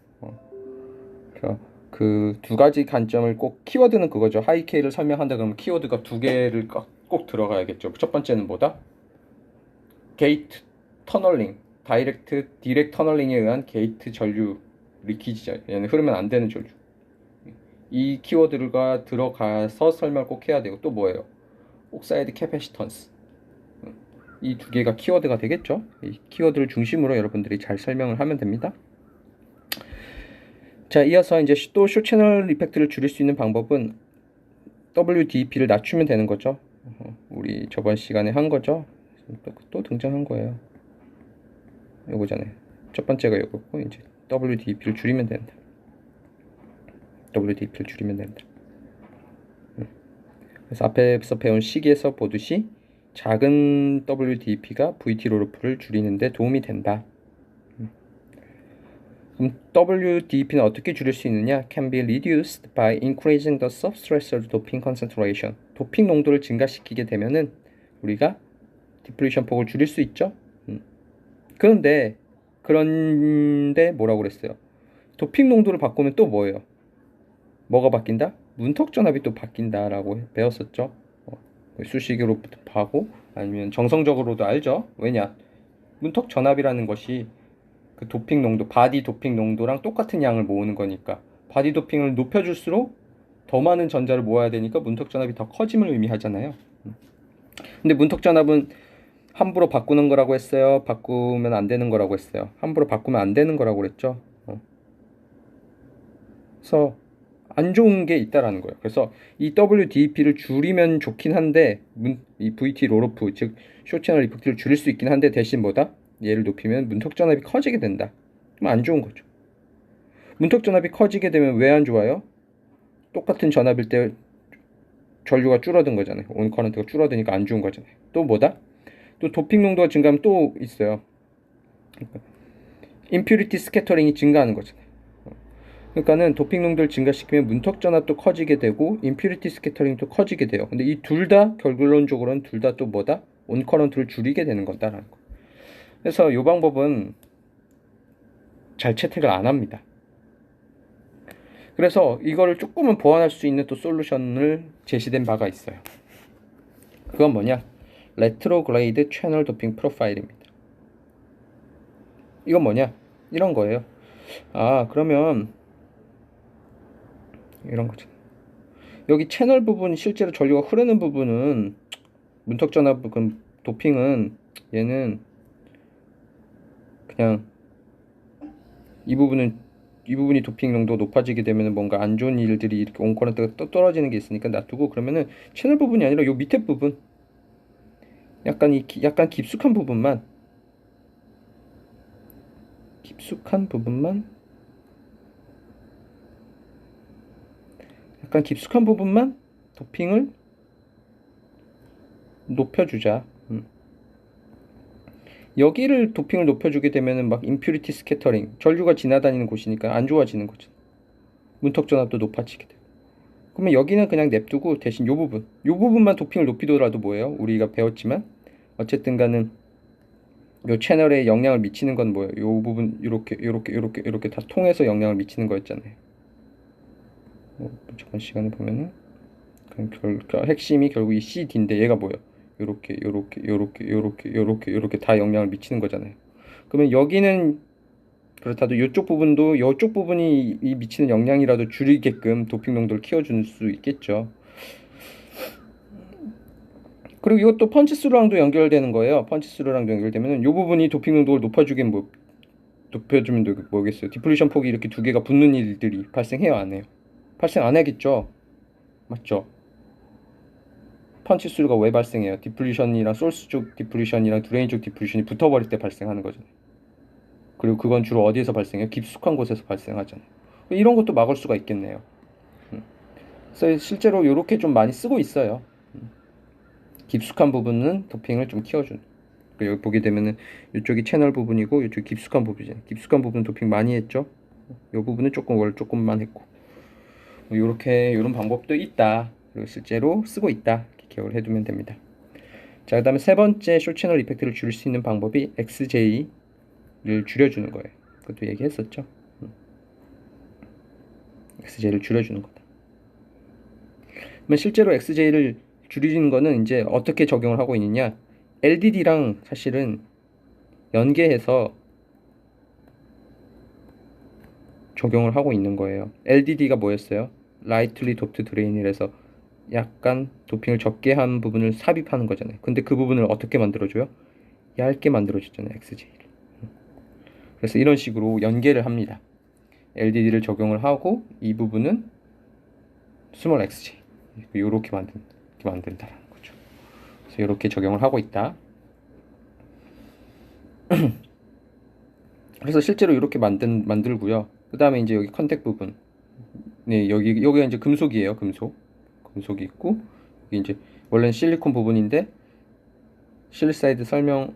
[SPEAKER 1] 그 두 가지 관점을 꼭 키워드는 그거죠. 하이케이를 설명한다 그러면 키워드가 두 개를 꼭 들어가야겠죠. 첫 번째는 뭐다? 게이트 터널링, 디렉트 터널링에 의한 게이트 전류 리키지죠. 얘는 흐르면 안 되는 전류. 이 키워드가 들어가서 설명을 꼭 해야 되고 또 뭐예요? 옥사이드 캐패시턴스. 이 두 개가 키워드가 되겠죠. 이 키워드를 중심으로 여러분들이 잘 설명을 하면 됩니다. 자, 이어서 이제 또 쇼 채널 이펙트를 줄일 수 있는 방법은 WDP를 낮추면 되는 거죠. 우리 저번 시간에 한 거죠. 또 등장한 거예요. 요거잖아요. 첫 번째가 요거고 이제 WDP를 줄이면 된다. WDP를 줄이면 된다. 그래서 앞에서 배운 식에서 보듯이 작은 WDP가 VT 롤오프를 줄이는데 도움이 된다. 그럼 WDP는 어떻게 줄일 수 있느냐? Can be reduced by increasing the substrate doping concentration. 도핑 농도를 증가시키게 되면은 우리가 디플리션 폭을 줄일 수 있죠. 그런데 뭐라고 그랬어요? 도핑 농도를 바꾸면 또 뭐예요? 뭐가 바뀐다? 문턱 전압이 또 바뀐다라고 배웠었죠. 수식으로부터 하고 아니면 정성적으로도 알죠. 왜냐? 문턱 전압이라는 것이 그 도핑 농도, 바디 도핑 농도랑 똑같은 양을 모으는 거니까 바디 도핑을 높여줄수록 더 많은 전자를 모아야 되니까 문턱 전압이 더 커짐을 의미하잖아요. 근데 문턱 전압은 함부로 바꾸는 거라고 했어요? 바꾸면 안 되는 거라고 했어요? 함부로 바꾸면 안 되는 거라고 그랬죠? 그래서 안 좋은 게 있다라는 거예요. 그래서 이 WDP를 줄이면 좋긴 한데 이 VT 롤오프 즉 쇼채널 이펙트를 줄일 수 있긴 한데 대신 뭐다? 얘를 높이면 문턱 전압이 커지게 된다. 좀 안 좋은 거죠. 문턱 전압이 커지게 되면 왜 안 좋아요? 똑같은 전압일 때 전류가 줄어든 거잖아요. 온 커런트가 줄어드니까 안 좋은 거잖아요. 또 뭐다? 또 도핑 농도가 증가하면 또 있어요. 임퓨리티 스캐터링이 증가하는 거잖아요. 그러니까는 도핑 농도를 증가시키면 문턱 전압도 커지게 되고 임퓨리티 스캐터링도 커지게 돼요. 근데 이 둘 다 결론적으로는 둘 다 또 뭐다? 온 커런트를 줄이게 되는 거다라는 거. 그래서 이 방법은 잘 채택을 안 합니다. 그래서 이거를 조금은 보완할 수 있는 또 솔루션을 제시된 바가 있어요. 그건 뭐냐? 레트로그레이드 채널 도핑 프로파일입니다. 이건 뭐냐? 이런 거예요. 아, 그러면 이런 거죠. 여기 채널 부분 실제로 전류가 흐르는 부분은 문턱 전압 부분 도핑은 얘는 그냥 이 부분이 도핑 농도 높아지게 되면 뭔가 안 좋은 일들이 이렇게 온커런트가 또 떨어지는 게 있으니까 놔두고 그러면은 채널 부분이 아니라 요 밑에 부분 약간 깊숙한 부분만 약간 깊숙한 부분만 도핑을 높여주자. 여기를 도핑을 높여주게 되면은 막 임퓨리티 스캐터링 전류가 지나다니는 곳이니까 안 좋아지는 거죠. 문턱 전압도 높아지게 돼요. 그러면 여기는 그냥 냅두고 대신 요 부분만 도핑을 높이더라도 뭐예요? 우리가 배웠지만 어쨌든 간은 요 채널에 영향을 미치는 건 뭐예요? 요 부분 이렇게 다 통해서 영향을 미치는 거였잖아요. 저번 시간에 보면은 핵심이 결국 이 CD인데 얘가 뭐예요? 요렇게 다 영향을 미치는 거잖아요. 그러면 여기는 그렇다도 이쪽 부분이 이 미치는 영향이라도 줄이게끔 도핑 농도를 키워줄 수 있겠죠. 그리고 이것도 펀치스루랑도 연결되는 거예요. 펀치스루랑도 연결되면은 이 부분이 도핑 농도를 높여주면 뭐겠어요? 디플리션 폭이 이렇게 두 개가 붙는 일들이 발생해요, 안 해요? 발생 안 하겠죠. 맞죠? 펀치스루가 왜 발생해요? 디플리션이랑 소스 쪽 디플리션이랑 드레인 쪽 디플리션이 붙어버릴 때 발생하는 거잖아요. 그리고 그건 주로 어디에서 발생해요? 깊숙한 곳에서 발생하잖아요. 이런 것도 막을 수가 있겠네요. 그래서 실제로 이렇게 좀 많이 쓰고 있어요. 깊숙한 부분은 도핑을 좀 키워주는. 여기 보게 되면은 이쪽이 채널 부분이고 이쪽이 깊숙한 부분이잖아요. 깊숙한 부분은 도핑 많이 했죠. 이 부분은 조금만 했고. 이런 방법도 있다. 그리고 실제로 쓰고 있다. 이렇게 기억을 해두면 됩니다. 자, 그 다음에 세 번째 쇼 채널 이펙트를 줄일 수 있는 방법이 XJ를 줄여주는 거예요. 그것도 얘기했었죠. XJ를 줄여주는 거다. 그러면 실제로 XJ를 줄이는 거는 이제 어떻게 적용을 하고 있느냐, LDD랑 사실은 연계해서 적용을 하고 있는 거예요. LDD가 뭐였어요? Lightly Doped Drain이라서 약간 도핑을 적게 한 부분을 삽입하는 거잖아요. 근데 그 부분을 어떻게 만들어줘요? 얇게 만들어주잖아요, XJ를. 그래서 이런 식으로 연계를 합니다. LDD를 적용을 하고 이 부분은 스몰 XJ 이렇게 만든다라는 거죠. 그래서 이렇게 적용을 하고 있다. 그래서 실제로 이렇게 만들고요. 그 다음에 이제 여기 컨택 부분, 네, 여기가 이제 금속이에요. 금속이 있고, 이게 이제 원래는 실리콘 부분인데 실리사이드 설명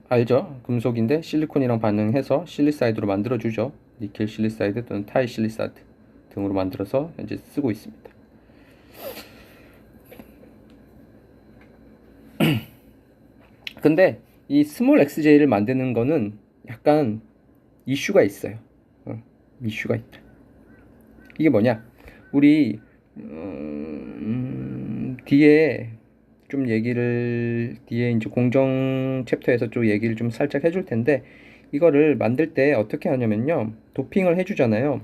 [SPEAKER 1] 알죠? 금속인데 실리콘이랑 반응해서 실리사이드로 만들어주죠. 니켈 실리사이드 또는 타이 실리사이드 등으로 만들어서 현재 쓰고 있습니다. 근데 이 스몰 XJ를 만드는 거는 약간 이슈가 있어요. 이슈가 있다. 이게 뭐냐? 우리 뒤에 뒤에 이제 공정 챕터에서 좀 얘기를 좀 살짝 해줄 텐데, 이거를 만들 때 어떻게 하냐면요, 도핑을 해주잖아요.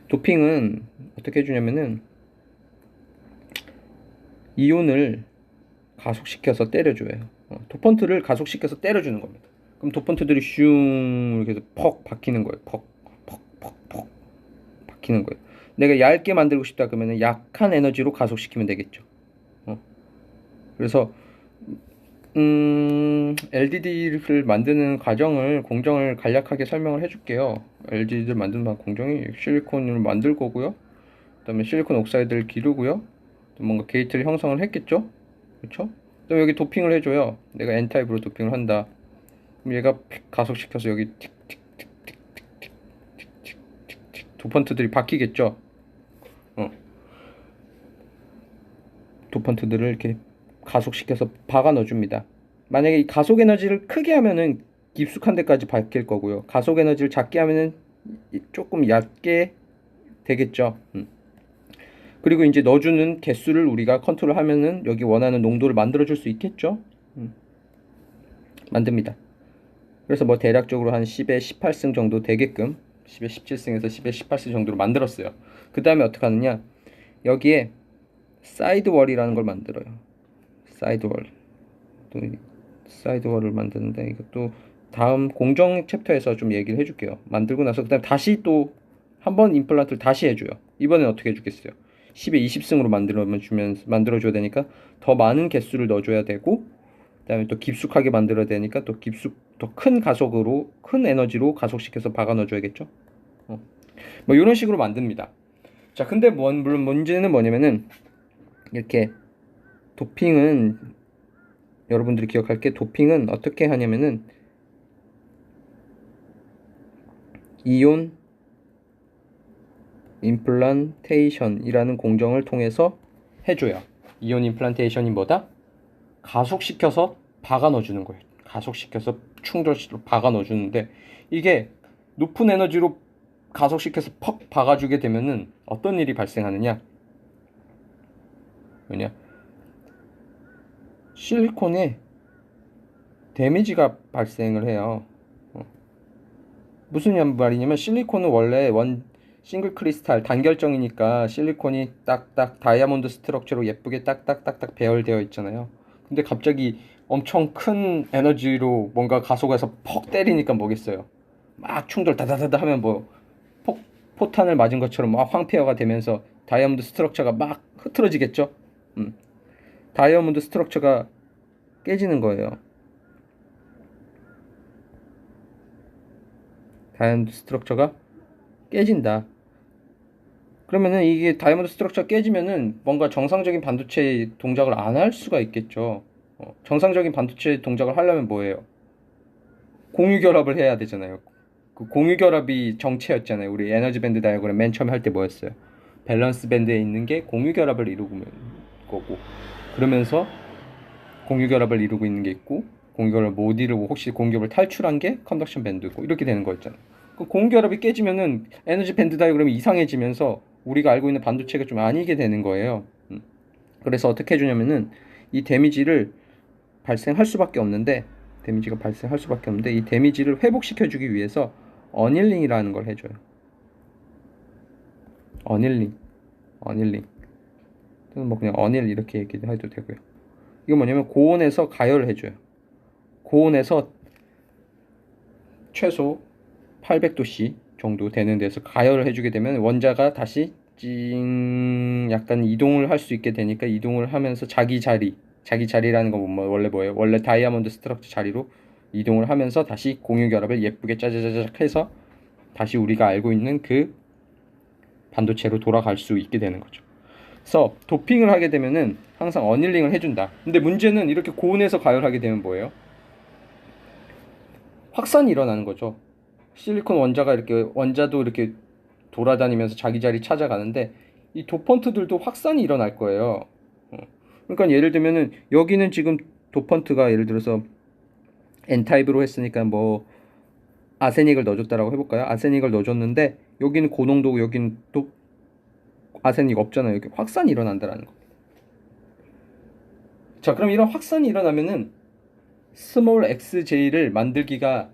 [SPEAKER 1] 도핑은 어떻게 해주냐면은 이온을 가속시켜서 때려줘요. 도펀트를 가속시켜서 때려주는 겁니다. 그럼 도펀트들이 슝 이렇게 해서 퍽 박히는 거예요. 퍽 박히는 거예요. 내가 얇게 만들고 싶다 그러면 약한 에너지로 가속시키면 되겠죠. 그래서 LDD를 만드는 공정을 간략하게 설명을 해줄게요. LDD를 만드는 공정이 실리콘을 만들 거고요. 그 다음에 실리콘 옥사이드를 기르고요. 또 뭔가 게이트를 형성을 했겠죠. 그렇죠? 또 여기 도핑을 해줘요. 내가 N타입으로 도핑을 한다. 그럼 얘가 가속시켜서 여기 도펀트들이 바뀌겠죠. 도펀트들을 이렇게 가속시켜서 박아 넣어줍니다. 만약에 이 가속 에너지를 크게 하면은 깊숙한 데까지 박힐 거고요. 가속 에너지를 작게 하면은 조금 얕게 되겠죠. 그리고 이제 넣어주는 개수를 우리가 컨트롤하면은 여기 원하는 농도를 만들어줄 수 있겠죠. 만듭니다. 그래서 뭐 대략적으로 한 10에 18승 정도 되게끔 10에 17승에서 10에 18승 정도로 만들었어요. 그 다음에 어떻게 하느냐, 여기에 사이드월이라는 걸 만들어요. 사이드월을 만드는데, 이것도 다음 공정 챕터에서 좀 얘기를 해줄게요. 만들고 나서 그 다음에 다시 또 한 번 임플란트를 다시 해줘요. 이번엔 어떻게 해주겠어요? 10에 20승으로 만들어줘야 되니까 더 많은 개수를 넣어줘야 되고, 그 다음에 또 깊숙하게 만들어야 되니까 더 큰 가속으로, 큰 에너지로 가속시켜서 박아 넣어줘야겠죠. 뭐 이런 식으로 만듭니다. 자, 근데 물론 문제는 뭐냐면은, 이렇게 도핑은, 여러분들이 기억할 게, 도핑은 어떻게 하냐면은 이온 임플란테이션이라는 공정을 통해서 해줘요. 이온 임플란테이션이 뭐다? 가속시켜서 박아 넣어주는 거예요. 가속시켜서 충돌시로 박아 넣어주는데, 이게 높은 에너지로 가속시켜서 퍽 박아주게 되면은 어떤 일이 발생하느냐? 뭐냐? 실리콘에 데미지가 발생을 해요. 무슨 말이냐면, 실리콘은 원래 싱글 크리스탈 단결정이니까 실리콘이 딱딱 다이아몬드 스트럭처로 예쁘게 딱딱딱딱 배열되어 있잖아요. 근데 갑자기 엄청 큰 에너지로 뭔가 가속해서 퍽 때리니까 뭐겠어요? 막 충돌 다다다다 하면 뭐 포탄을 맞은 것처럼 막 황폐화가 되면서 다이아몬드 스트럭처가 막 흐트러지겠죠? 다이아몬드 스트럭처가 깨지는 거예요. 다이아몬드 스트럭처가 깨진다. 그러면은 이게 다이아몬드 스트럭처 깨지면은 뭔가 정상적인 반도체 동작을 안 할 수가 있겠죠. 정상적인 반도체 동작을 하려면 뭐예요? 공유결합을 해야 되잖아요. 그 공유결합이 정체였잖아요. 우리 에너지 밴드 다이어그램 맨 처음에 할 때 뭐였어요? 밸런스 밴드에 있는 게 공유결합을 이루는 거고, 그러면서 공유결합을 이루고 있는 게 있고, 공유결합을 못 이루고 혹시 공유결합을 탈출한 게 컨덕션 밴드고, 이렇게 되는 거 있잖아. 그 공유결합이 깨지면은 에너지 밴드 다이어그램이 이상해지면서 우리가 알고 있는 반도체가 좀 아니게 되는 거예요. 그래서 어떻게 해주냐면은 이 데미지를 발생할 수밖에 없는데, 데미지가 발생할 수밖에 없는데, 이 데미지를 회복시켜주기 위해서 어닐링이라는 걸 해줘요. 어닐링, 어닐링. 또는 뭐 그냥 어닐 이렇게 얘기해도 되고요. 이거 뭐냐면 고온에서 가열을 해줘요. 고온에서 최소 800도씨 정도 되는 데서 가열을 해주게 되면 원자가 다시 약간 이동을 할 수 있게 되니까, 이동을 하면서 자기 자리라는 건 뭐 원래 뭐예요? 원래 다이아몬드 스트럭처 자리로 이동을 하면서 다시 공유결합을 예쁘게 짜자자작 해서 다시 우리가 알고 있는 그 반도체로 돌아갈 수 있게 되는 거죠. 그래서 도핑을 하게 되면은 항상 어닐링을 해준다. 근데 문제는 이렇게 고온에서 가열하게 되면 뭐예요? 확산이 일어나는 거죠. 실리콘 원자가 이렇게, 원자도 이렇게 돌아다니면서 자기 자리 찾아가는데 이 도펀트들도 확산이 일어날 거예요. 그러니까 예를 들면은 여기는 지금 도펀트가 예를 들어서 N타입으로 했으니까 뭐 아세닉을 넣어줬다라고 해볼까요? 아세닉을 넣어줬는데 여기는 고농도고 여기는 또 아세닉 없잖아요. 여기 확산이 일어난다라는 거. 자, 그럼 이런 확산이 일어나면은 스몰 xj를 만들기가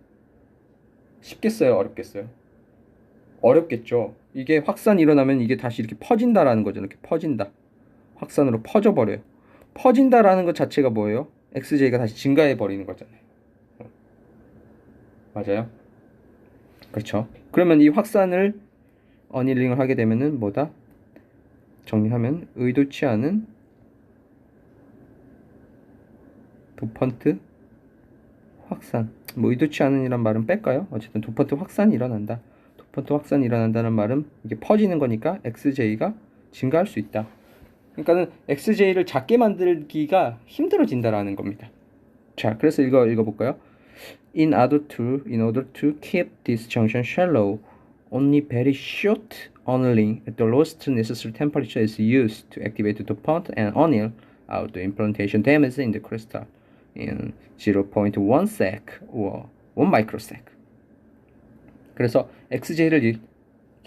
[SPEAKER 1] 쉽겠어요? 어렵겠어요? 어렵겠죠. 이게 확산이 일어나면 이게 다시 이렇게 퍼진다라는 거죠. 이렇게 퍼진다. 확산으로 퍼져버려요. 퍼진다라는 것 자체가 뭐예요? xj가 다시 증가해 버리는 거잖아요. 맞아요? 그렇죠. 그러면 이 확산을 어닐링을 하게 되면은 뭐다? 정리하면 의도치 않은 도펀트 확산. 뭐 의도치 않은이란 말은 뺄까요? 어쨌든 도펀트 확산이 일어난다. 도펀트 확산이 일어난다는 말은 이게 퍼지는 거니까 xj가 증가할 수 있다. 그러니까는 xj를 작게 만들기가 힘들어진다라는 겁니다. 자, 그래서 이거 읽어볼까요? In order to keep this junction shallow, only very short annealing at the lowest necessary temperature is used to activate the dopant and anneal out the implantation damage in the crystal in 0.1 sec or 1 microsec. 그래서 XJ를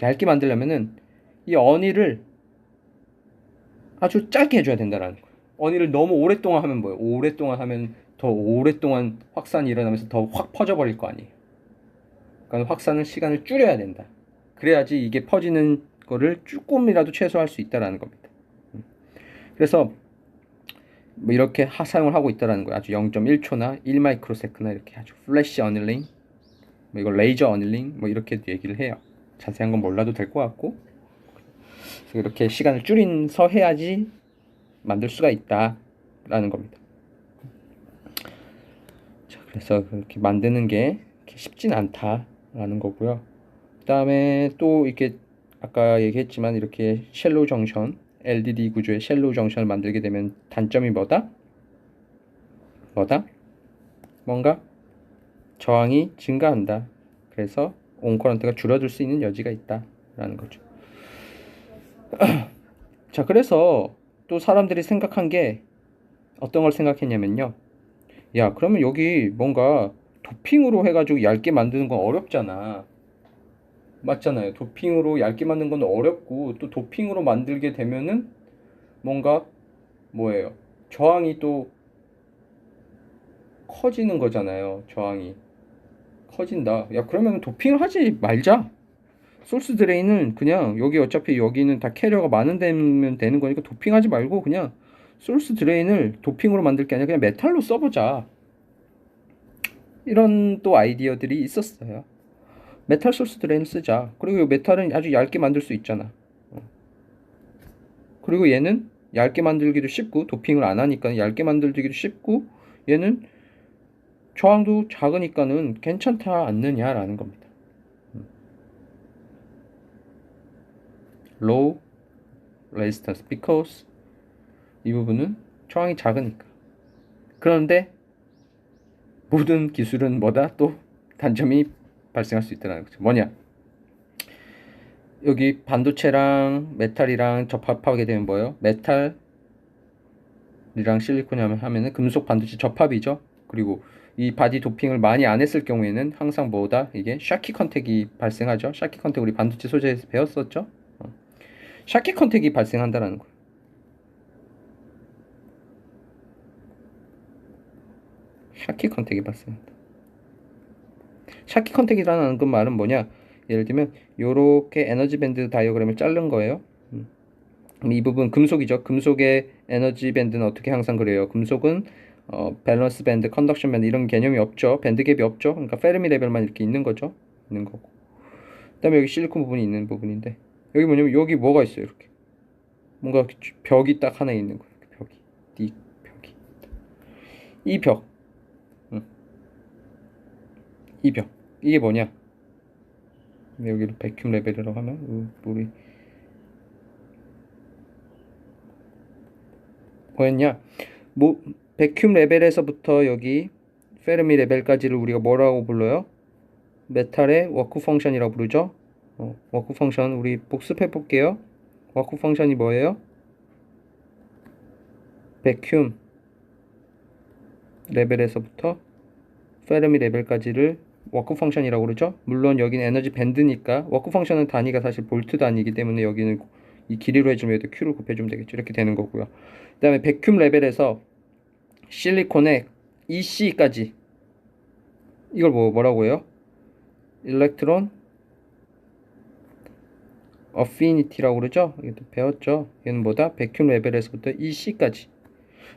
[SPEAKER 1] 얇게 만들려면은 이 어닐을 아주 짧게 해줘야 된다라는 거예요. 어닐을 너무 오랫동안 하면 뭐예요? 오랫동안 하면 더 오랫동안 확산이 일어나면서 더 확 퍼져버릴 거 아니에요. 그러니까 확산은 시간을 줄여야 된다. 그래야지 이게 퍼지는 거를 조금이라도 최소화할 수 있다라는 겁니다. 그래서 뭐 이렇게 사용을 하고 있다라는 거예요. 아주 0.1초나 1마이크로세크나 이렇게 아주 플래시 어닐링, 뭐 이걸 레이저 어닐링, 뭐 이렇게 얘기를 해요. 자세한 건 몰라도 될 것 같고, 그래서 이렇게 시간을 줄인서 해야지 만들 수가 있다라는 겁니다. 자, 그래서 그렇게 만드는 게 쉽진 않다라는 거고요. 그 다음에 또 이렇게 아까 얘기했지만 이렇게 쉘로우 정션, LDD 구조의 쉘로우 정션을 만들게 되면 단점이 뭐다? 뭔가 저항이 증가한다. 그래서 온커런트가 줄어들 수 있는 여지가 있다라는 거죠. 자, 그래서 또 사람들이 생각한 게 어떤 걸 생각했냐면요. 야, 그러면 여기 뭔가 도핑으로 해가지고 얇게 만드는 건 어렵잖아. 맞잖아요. 도핑으로 얇게 만든 건 어렵고, 또 도핑으로 만들게 되면은 뭔가 뭐예요? 저항이 또 커지는 거잖아요. 저항이 커진다. 야, 그러면 도핑을 하지 말자. 소스 드레인은 그냥 여기 어차피 여기는 다 캐리어가 많은 데면 되는 거니까 도핑하지 말고 그냥 소스 드레인을 도핑으로 만들 게 아니라 그냥 메탈로 써보자. 이런 또 아이디어들이 있었어요. 메탈 소스 드레인을 쓰자. 그리고 이 메탈은 아주 얇게 만들 수 있잖아. 그리고 얘는 얇게 만들기도 쉽고 도핑을 안 하니까 얇게 만들기도 쉽고 얘는 저항도 작으니까는 괜찮다 않느냐라는 겁니다. Low resistance because 이 부분은 저항이 작으니까. 그런데 모든 기술은 뭐다? 또 단점이 발생할 수 있다는 거죠. 뭐냐? 여기 반도체랑 메탈이랑 접합하게 되면 뭐예요? 메탈 실리콘이 하면은 금속 반도체 접합이죠. 그리고 이 바디 도핑을 많이 안 했을 경우에는 항상 뭐다? 이게 샤키 컨택이 발생하죠. 샤키 컨택 우리 반도체 소재에서 배웠었죠. 샤키 컨택이 발생한다라는 거예요. 샤키 컨택이 발생한다. 샤키 컨택이라는 그 말은 뭐냐? 예를 들면 요렇게 에너지 밴드 다이어그램을 자른 거예요. 이 부분 금속이죠. 금속의 에너지 밴드는 어떻게 항상 그래요? 금속은 밸런스 밴드, 컨덕션 밴드 이런 개념이 없죠. 밴드 갭이 없죠. 그러니까 페르미 레벨만 이렇게 있는 거죠. 있는 거고. 그다음에 여기 실리콘 부분이 있는 부분인데 여기 뭐냐면 여기 뭐가 있어요. 이렇게 뭔가 벽이 딱 하나 있는 거예요. 벽이 이 벽이 이 벽, 이 벽 이게 뭐냐? 여기를 백큐ම් 레벨이라고 하면 우리 뭐였냐? 뭐 백큐ම් 레벨에서부터 여기 페르미 레벨까지를 우리가 뭐라고 불러요? 메탈의 워크 펑션이라고 부르죠. 워크 펑션 우리 복습해 볼게요. 워크 펑션이 뭐예요? 백큐ම් 레벨에서부터 페르미 레벨까지를 워크 펑션이라고 그러죠. 물론 여기는 에너지 밴드니까 워크 펑션은 단위가 사실 볼트 단위이기 때문에 여기는 이 길이로 해주면 여기도 Q를 곱해주면 되겠죠. 이렇게 되는 거고요. 그 다음에 백큐ම් 레벨에서 실리콘의 EC까지 이걸 뭐라고 해요? 일렉트론 어피니티라고 그러죠. 이것도 배웠죠. 얘는 뭐다? 백큐ම් 레벨에서부터 EC까지.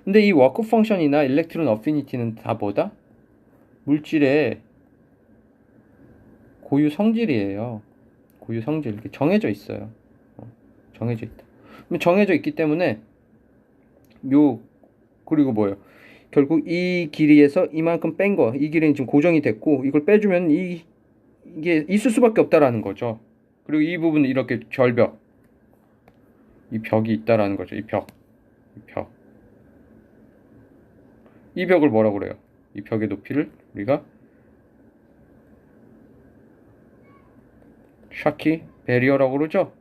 [SPEAKER 1] 근데 이 워크 펑션이나 일렉트론 어피니티는 다 뭐다? 물질의 고유 성질이에요. 고유 성질 이렇게 정해져 있어요. 정해져 있다. 그럼 정해져 있기 때문에 그리고 뭐예요? 결국 이 길이에서 이만큼 뺀 거, 이 길이는 지금 고정이 됐고 이걸 빼주면 이게 있을 수밖에 없다라는 거죠. 그리고 이 부분은 이렇게 절벽, 이 벽이 있다라는 거죠. 이 벽, 이 벽을 뭐라고 그래요? 이 벽의 높이를 우리가 샤키 베리어라고 그러죠.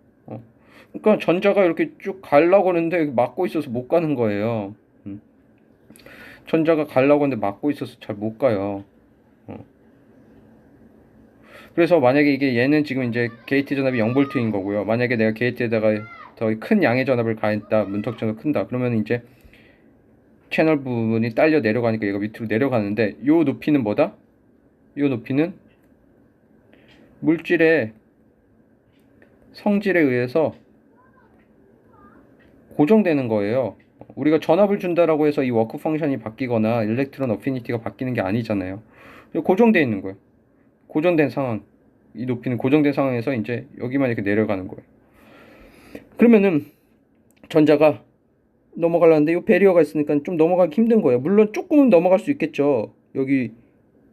[SPEAKER 1] 그러니까 전자가 이렇게 쭉 가려고 하는데 막고 있어서 못 가는 거예요. 전자가 가려고 하는데 막고 있어서 잘 못 가요. 그래서 만약에 이게 얘는 지금 이제 게이트 전압이 0V인 거고요. 만약에 내가 게이트에다가 더 큰 양의 전압을 가했다, 문턱 전압 큰다. 그러면 이제 채널 부분이 딸려 내려가니까 얘가 밑으로 내려가는데 요 높이는 뭐다? 요 높이는 물질의 성질에 의해서 고정되는 거예요. 우리가 전압을 준다라고 해서 이 워크 펑션이 바뀌거나 일렉트론 어피니티가 바뀌는 게 아니잖아요. 고정되어 있는 거예요. 고정된 상황. 이 높이는 고정된 상황에서 이제 여기만 이렇게 내려가는 거예요. 그러면은 전자가 넘어가려는데 이 베리어가 있으니까 좀 넘어가기 힘든 거예요. 물론 조금은 넘어갈 수 있겠죠. 여기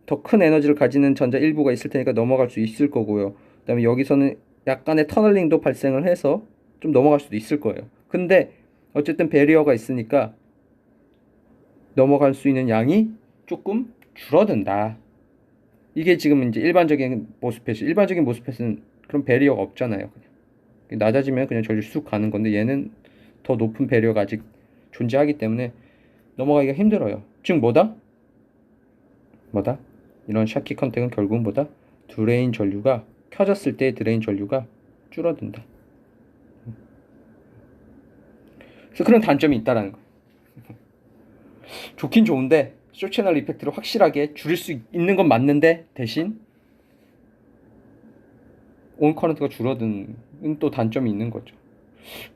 [SPEAKER 1] 더 큰 에너지를 가지는 전자 일부가 있을 테니까 넘어갈 수 있을 거고요. 그다음에 여기서는 약간의 터널링도 발생을 해서 좀 넘어갈 수도 있을 거예요. 근데 어쨌든 베리어가 있으니까 넘어갈 수 있는 양이 조금 줄어든다. 이게 지금 이제 일반적인 모스펫이 일반적인 모스펫은 그런 베리어가 없잖아요. 그냥 낮아지면 그냥 저리 쑥 가는 건데 얘는 더 높은 베리어가 아직 존재하기 때문에 넘어가기가 힘들어요. 즉 뭐다? 이런 샤키 컨택은 결국은 뭐다? 드레인 전류가 켜졌을 때 드레인 전류가 줄어든다. 그래서 그런 단점이 있다라는 거예요. 좋긴 좋은데 쇼 채널 이펙트를 확실하게 줄일 수 있는 건 맞는데 대신 온 커런트가 줄어드는 또 단점이 있는 거죠.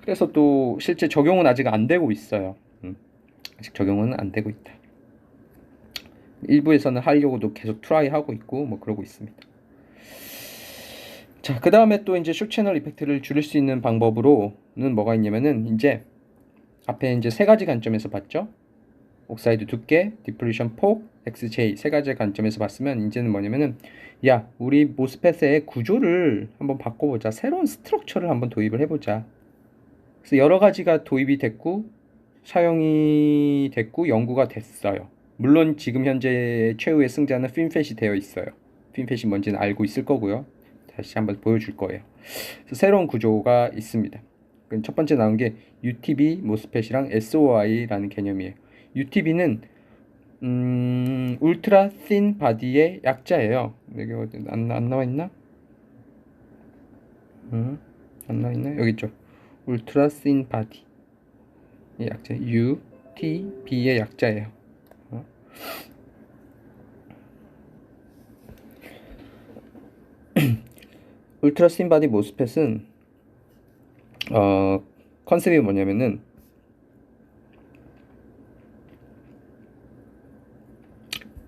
[SPEAKER 1] 그래서 또 실제 적용은 아직 안 되고 있어요. 아직 적용은 안 되고 있다. 일부에서는 하려고도 계속 트라이 하고 있고 뭐 그러고 있습니다. 자, 그 다음에 또 이제 쇼 채널 이펙트를 줄일 수 있는 방법으로는 뭐가 있냐면은 이제 앞에 이제 세 가지 관점에서 봤죠. 옥사이드 두께, 디플리션 폭, XJ 세 가지 관점에서 봤으면 이제는 뭐냐면은 야, 우리 모스펫의 구조를 한번 바꿔보자. 새로운 스트럭처를 한번 도입을 해보자. 그래서 여러 가지가 도입이 됐고 사용이 됐고 연구가 됐어요. 물론 지금 현재 최후의 승자는 핀팻이 되어 있어요. 핀팻이 뭔지는 알고 있을 거고요. 다시 한번 보여줄 거예요. 그래서 새로운 구조가 있습니다. 첫 번째 나온 게 UTB 모스펫이랑 SOI라는 개념이에요. UTB는 울트라 씬 바디의 약자예요. 여기 안 나와 있나? 안 나와 있나? 여기 있죠. 울트라 씬 바디 의 약자 UTB의 약자예요. 울트라 씬 바디 모스펫은 컨셉이 뭐냐면은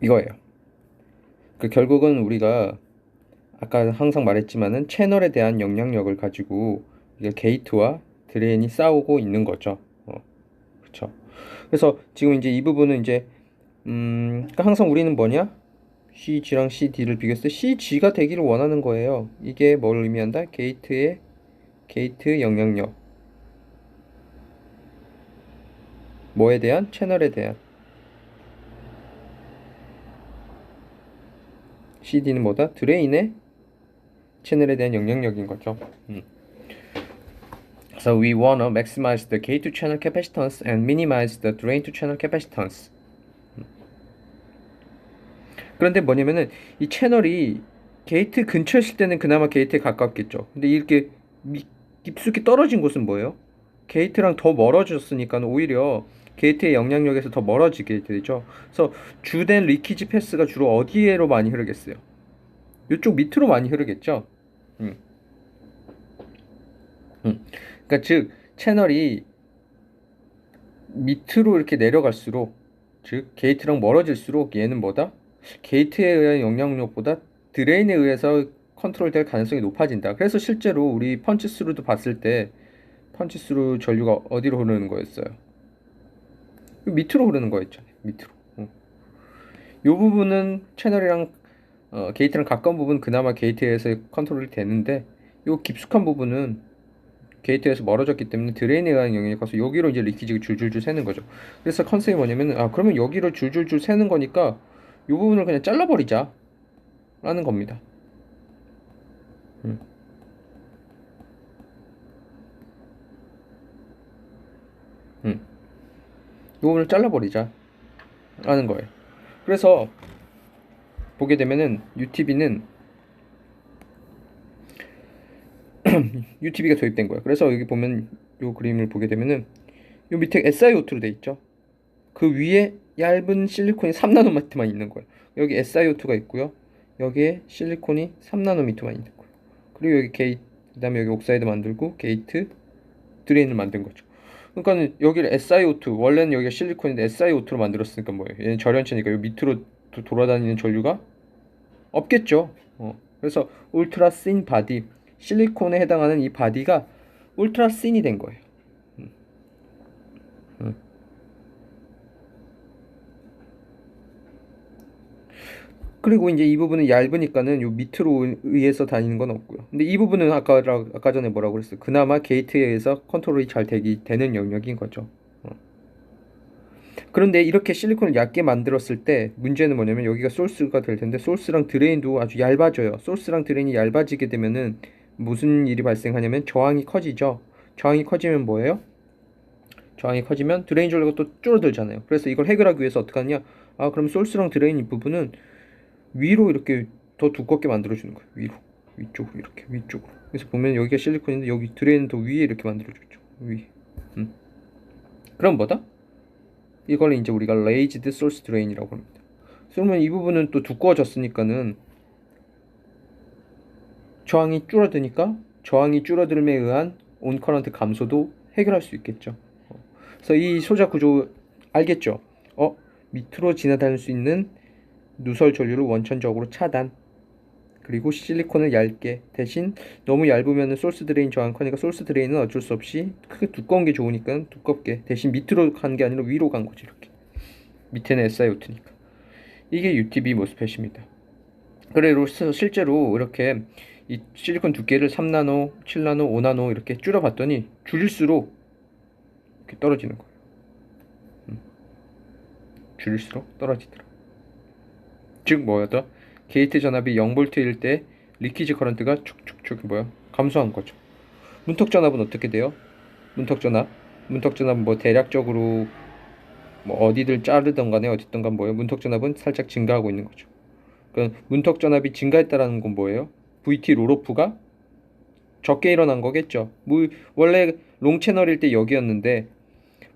[SPEAKER 1] 이거예요. 결국은 우리가 아까 항상 말했지만은 채널에 대한 영향력을 가지고 이게 게이트와 드레인이 싸우고 있는 거죠. 그렇죠. 그래서 지금 이제 이 부분은 이제 그러니까 항상 우리는 뭐냐? CG랑 CD를 비교했을 때 CG가 되기를 원하는 거예요. 이게 뭘 의미한다? 게이트 영향력. 뭐에 대한? 채널에 대한. CD는 뭐다? 드레인의 채널에 대한 영향력인 거죠. So we wanna maximize the gate to channel capacitance and minimize the drain to channel capacitance. 그런데 뭐냐면은 이 채널이 게이트 근처에 있을 때는 그나마 게이트에 가깝겠죠. 근데 이렇게 깊숙이 떨어진 곳은 뭐예요? 게이트랑 더 멀어졌으니까 오히려 게이트의 영향력에서 더 멀어지게 되죠. 그래서 주된 리키지 패스가 주로 어디에로 많이 흐르겠어요? 이쪽 밑으로 많이 흐르겠죠. 음. 그러니까 즉 채널이 밑으로 이렇게 내려갈수록 즉 게이트랑 멀어질수록 얘는 뭐다? 게이트에 의한 영향력보다 드레인에 의해서 컨트롤될 가능성이 높아진다. 그래서 실제로 우리 펀치스루도 봤을 때 펀치스루 전류가 어디로 흐르는 거였어요? 밑으로 흐르는 거였죠. 밑으로. 이 부분은 채널이랑 게이트랑 가까운 부분 그나마 게이트에서 컨트롤이 되는데 이 깊숙한 부분은 게이트에서 멀어졌기 때문에 드레인에 의한 영향이 커서 여기로 이제 리키지가 줄줄줄 새는 거죠. 그래서 컨셉이 뭐냐면 그러면 여기로 줄줄줄 새는 거니까 이 부분을 그냥 잘라버리자 라는 겁니다. 이 부분을 잘라버리자 라는 거예요. 그래서 보게 되면은 UTB가 도입된 거예요. 그래서 여기 보면 이 그림을 보게 되면은 요 밑에 SiO2로 돼 있죠. 그 위에 얇은 실리콘이 3나노미터만 있는 거예요. 여기 SiO2가 있고요. 여기에 실리콘이 3나노미터만 있는 거예요. 그리고 여기 게이트, 그 다음에 여기 옥사이드 만들고 게이트, 드레인을 만든 거죠. 그러니까 여기를 SiO2, 원래는 여기가 실리콘인데 SiO2로 만들었으니까 뭐예요? 얘는 절연체니까 요 밑으로 돌아다니는 전류가 없겠죠. 그래서 울트라 씬 바디, 실리콘에 해당하는 이 바디가 울트라 씬이 된 거예요. 그리고 이제 이 부분은 얇으니까는 요 밑으로 의해서 다니는 건 없고요. 근데 이 부분은 아까 전에 뭐라고 그랬어요? 그나마 게이트에 의해서 컨트롤이 잘 되는 영역인 거죠. 그런데 이렇게 실리콘을 얇게 만들었을 때 문제는 뭐냐면 여기가 소스가 될 텐데 소스랑 드레인도 아주 얇아져요. 소스랑 드레인이 얇아지게 되면은 무슨 일이 발생하냐면 저항이 커지죠. 저항이 커지면 뭐예요? 저항이 커지면 드레인 전류가 또 줄어들잖아요. 그래서 이걸 해결하기 위해서 어떻게 하냐? 그럼 소스랑 드레인 이 부분은 위로 이렇게 더 두껍게 만들어주는 거예요. 위로, 위쪽으로 이렇게 위쪽으로. 그래서 보면 여기가 실리콘인데 여기 드레인은 더 위에 이렇게 만들어주죠. 위. 그럼 뭐다? 이걸 이제 우리가 레이지드 소스 드레인이라고 합니다. 그러면 이 부분은 또 두꺼워졌으니까는 저항이 줄어드니까 저항이 줄어들음에 의한 온 커런트 감소도 해결할 수 있겠죠. 그래서 이 소자 구조 알겠죠? 밑으로 지나다닐 수 있는 누설 전류를 원천적으로 차단. 그리고 실리콘을 얇게, 대신 너무 얇으면 소스 드레인 저항 커니까 소스 드레인은 어쩔 수 없이 크게 두꺼운 게 좋으니까 두껍게, 대신 밑으로 간 게 아니라 위로 간 거지. 이렇게 밑에는 SiO2니까 이게 UTB 모스펫입니다. 그래서 실제로 이렇게 이 실리콘 두께를 3나노, 7나노, 5나노 이렇게 줄여봤더니 줄일수록 이렇게 떨어지는 거예요. 줄일수록 떨어지더라. 즉 뭐였다? 게이트 전압이 0V일 때 리키지 커런트가 축축축 감소한 거죠. 문턱 전압은 어떻게 돼요? 문턱전압 뭐 대략적으로 뭐 어디를 자르던 간에 어쨌든 간 뭐예요? 문턱전압은 살짝 증가하고 있는 거죠. 그러니까 문턱전압이 증가했다라는 건 뭐예요? VT 롤오프가 적게 일어난 거겠죠. 원래 롱 채널일 때 여기였는데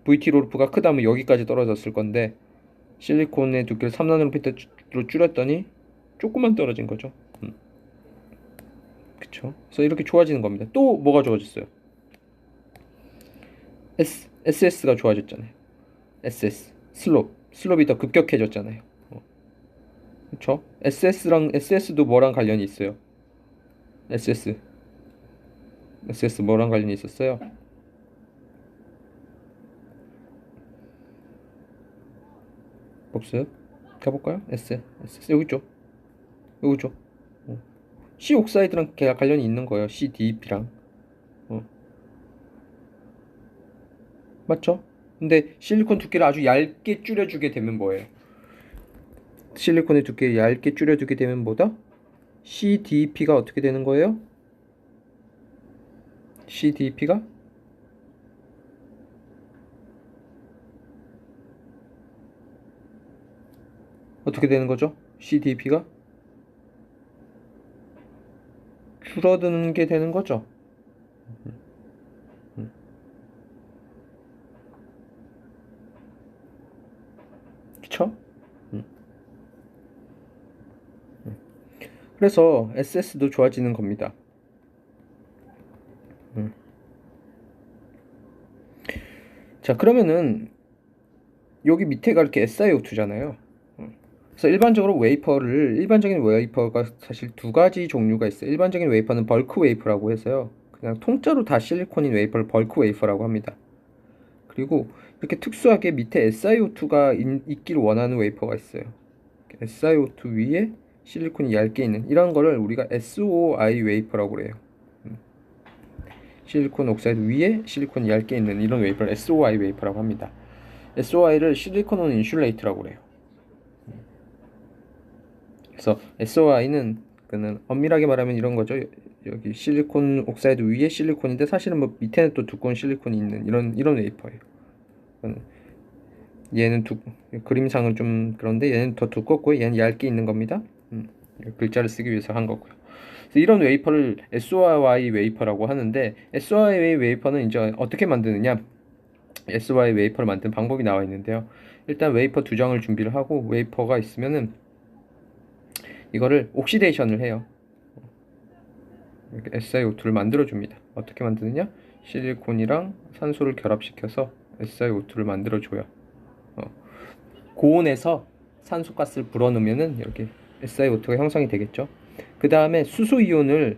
[SPEAKER 1] VT 롤오프가 크다면 여기까지 떨어졌을 건데 실리콘의 두께를 3나노미터로 줄였더니 조금만 떨어진 거죠. 그쵸? 그래서 이렇게 좋아지는 겁니다. 또 뭐가 좋아졌어요? SS가 좋아졌잖아요. 슬롭이 더 급격해졌잖아요. 그쵸? SS도 뭐랑 관련이 있어요? SS 뭐랑 관련이 있었어요? 없어요? 가볼까요? SS 여기 있죠? 여기 있죠? C 옥사이드랑 관련이 있는 거예요. CDEP랑. 맞죠? 근데 실리콘 두께를 아주 얇게 줄여주게 되면 뭐예요? 실리콘의 두께를 얇게 줄여주게 되면 뭐다? CDEP가 어떻게 되는 거예요? CDEP가 어떻게 되는 거죠? CDEP가 줄어드는 게 되는 거죠. 그쵸? 그래서 SS도 좋아지는 겁니다. 자, 그러면은 여기 밑에가 이렇게 SiO2잖아요. 그래서 일반적인 웨이퍼가 사실 두 가지 종류가 있어요. 일반적인 웨이퍼는 벌크 웨이퍼라고 해서요. 그냥 통짜로 다 실리콘인 웨이퍼를 벌크 웨이퍼라고 합니다. 그리고 이렇게 특수하게 밑에 SiO2가 있길 원하는 웨이퍼가 있어요. SiO2 위에 실리콘이 얇게 있는 이런 거를 우리가 SOI 웨이퍼라고 그래요. 실리콘 옥사이드 위에 실리콘이 얇게 있는 이런 웨이퍼를 SOI 웨이퍼라고 합니다. SOI를 실리콘 온 인슐레이트라고 그래요. 그래서 SOI는 그는 엄밀하게 말하면 이런 거죠. 여기 실리콘 옥사이드 위에 실리콘인데 사실은 뭐 밑에는 또 두꺼운 실리콘이 있는 이런 웨이퍼예요. 얘는 그림상은 좀 그런데 얘는 더 두껍고 얘는 얇게 있는 겁니다. 글자를 쓰기 위해서 한 거고요. 그래서 이런 웨이퍼를 SOI 웨이퍼라고 하는데 SOI 웨이퍼는 이제 어떻게 만드느냐? SOI 웨이퍼를 만드는 방법이 나와 있는데요. 일단 웨이퍼 두 장을 준비를 하고 웨이퍼가 있으면은 이거를 옥시데이션을 해요. 이렇게 SiO2를 만들어 줍니다. 어떻게 만드느냐? 실리콘이랑 산소를 결합시켜서 SiO2를 만들어 줘요. 고온에서 산소가스를 불어넣으면은 이렇게 SiO2가 형성이 되겠죠. 그 다음에 수소 이온을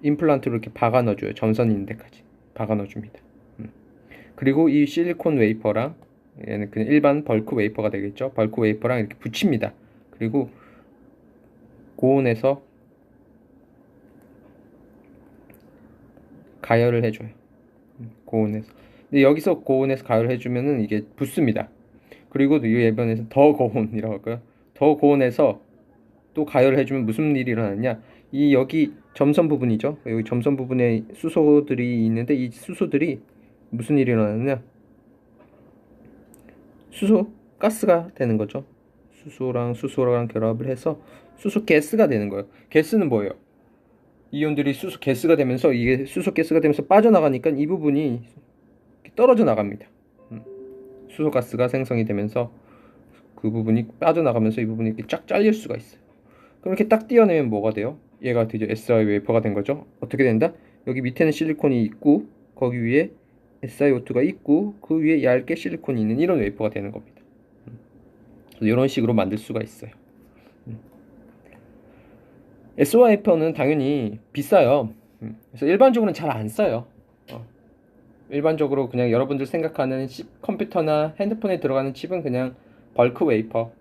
[SPEAKER 1] 임플란트로 이렇게 박아 넣어줘요. 점선이 있는 데까지 박아 넣어줍니다. 그리고 이 실리콘 웨이퍼랑 얘는 그냥 일반 벌크 웨이퍼가 되겠죠. 벌크 웨이퍼랑 이렇게 붙입니다. 그리고 고온에서 가열을 해줘요. 고온에서. 근데 여기서 고온에서 가열을 해주면은 이게 붙습니다. 그리고 이 예변에서 더 고온이라고 할까요? 더 고온에서 또 가열을 해주면 무슨 일이 일어나냐? 이 여기 점선 부분이죠. 여기 점선 부분에 수소들이 있는데 이 수소들이 무슨 일이 일어나느냐? 수소 가스가 되는 거죠. 수소랑 결합을 해서 수소 가스가 되는 거예요. 가스는 뭐예요? 이온들이 수소 가스가 되면서 이게 수소 가스가 되면서 빠져나가니까 이 부분이 떨어져 나갑니다. 수소 가스가 생성이 되면서 그 부분이 빠져나가면서 이 부분이 이렇게 쫙 잘릴 수가 있어요. 그럼 이렇게 딱 띄어내면 뭐가 돼요? 얘가 드디어 SI 웨이퍼가 된 거죠. 어떻게 된다? 여기 밑에는 실리콘이 있고 거기 위에 SiO2가 있고 그 위에 얇게 실리콘이 있는 이런 웨이퍼가 되는 겁니다. 이런 식으로 만들 수가 있어요. SOI 웨이퍼는 당연히 비싸요. 그래서 일반적으로는 잘 안 써요. 일반적으로 그냥 여러분들 생각하는 컴퓨터나 핸드폰에 들어가는 칩은 그냥 벌크 웨이퍼,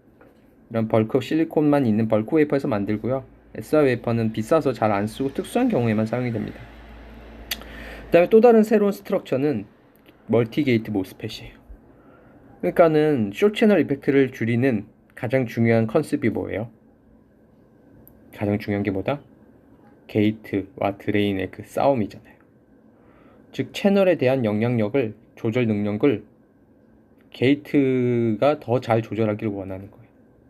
[SPEAKER 1] 이런 벌크 실리콘만 있는 벌크 웨이퍼에서 만들고요. SR 웨이퍼는 비싸서 잘 안 쓰고 특수한 경우에만 사용이 됩니다. 그 다음에 또 다른 새로운 스트럭처는 멀티게이트 모스펫이에요. 그러니까는 숏 채널 이펙트를 줄이는 가장 중요한 컨셉이 뭐예요? 가장 중요한 게 뭐다? 게이트와 드레인의 그 싸움이잖아요. 즉 채널에 대한 영향력을 조절 능력을 게이트가 더 잘 조절하기를 원하는 거예요.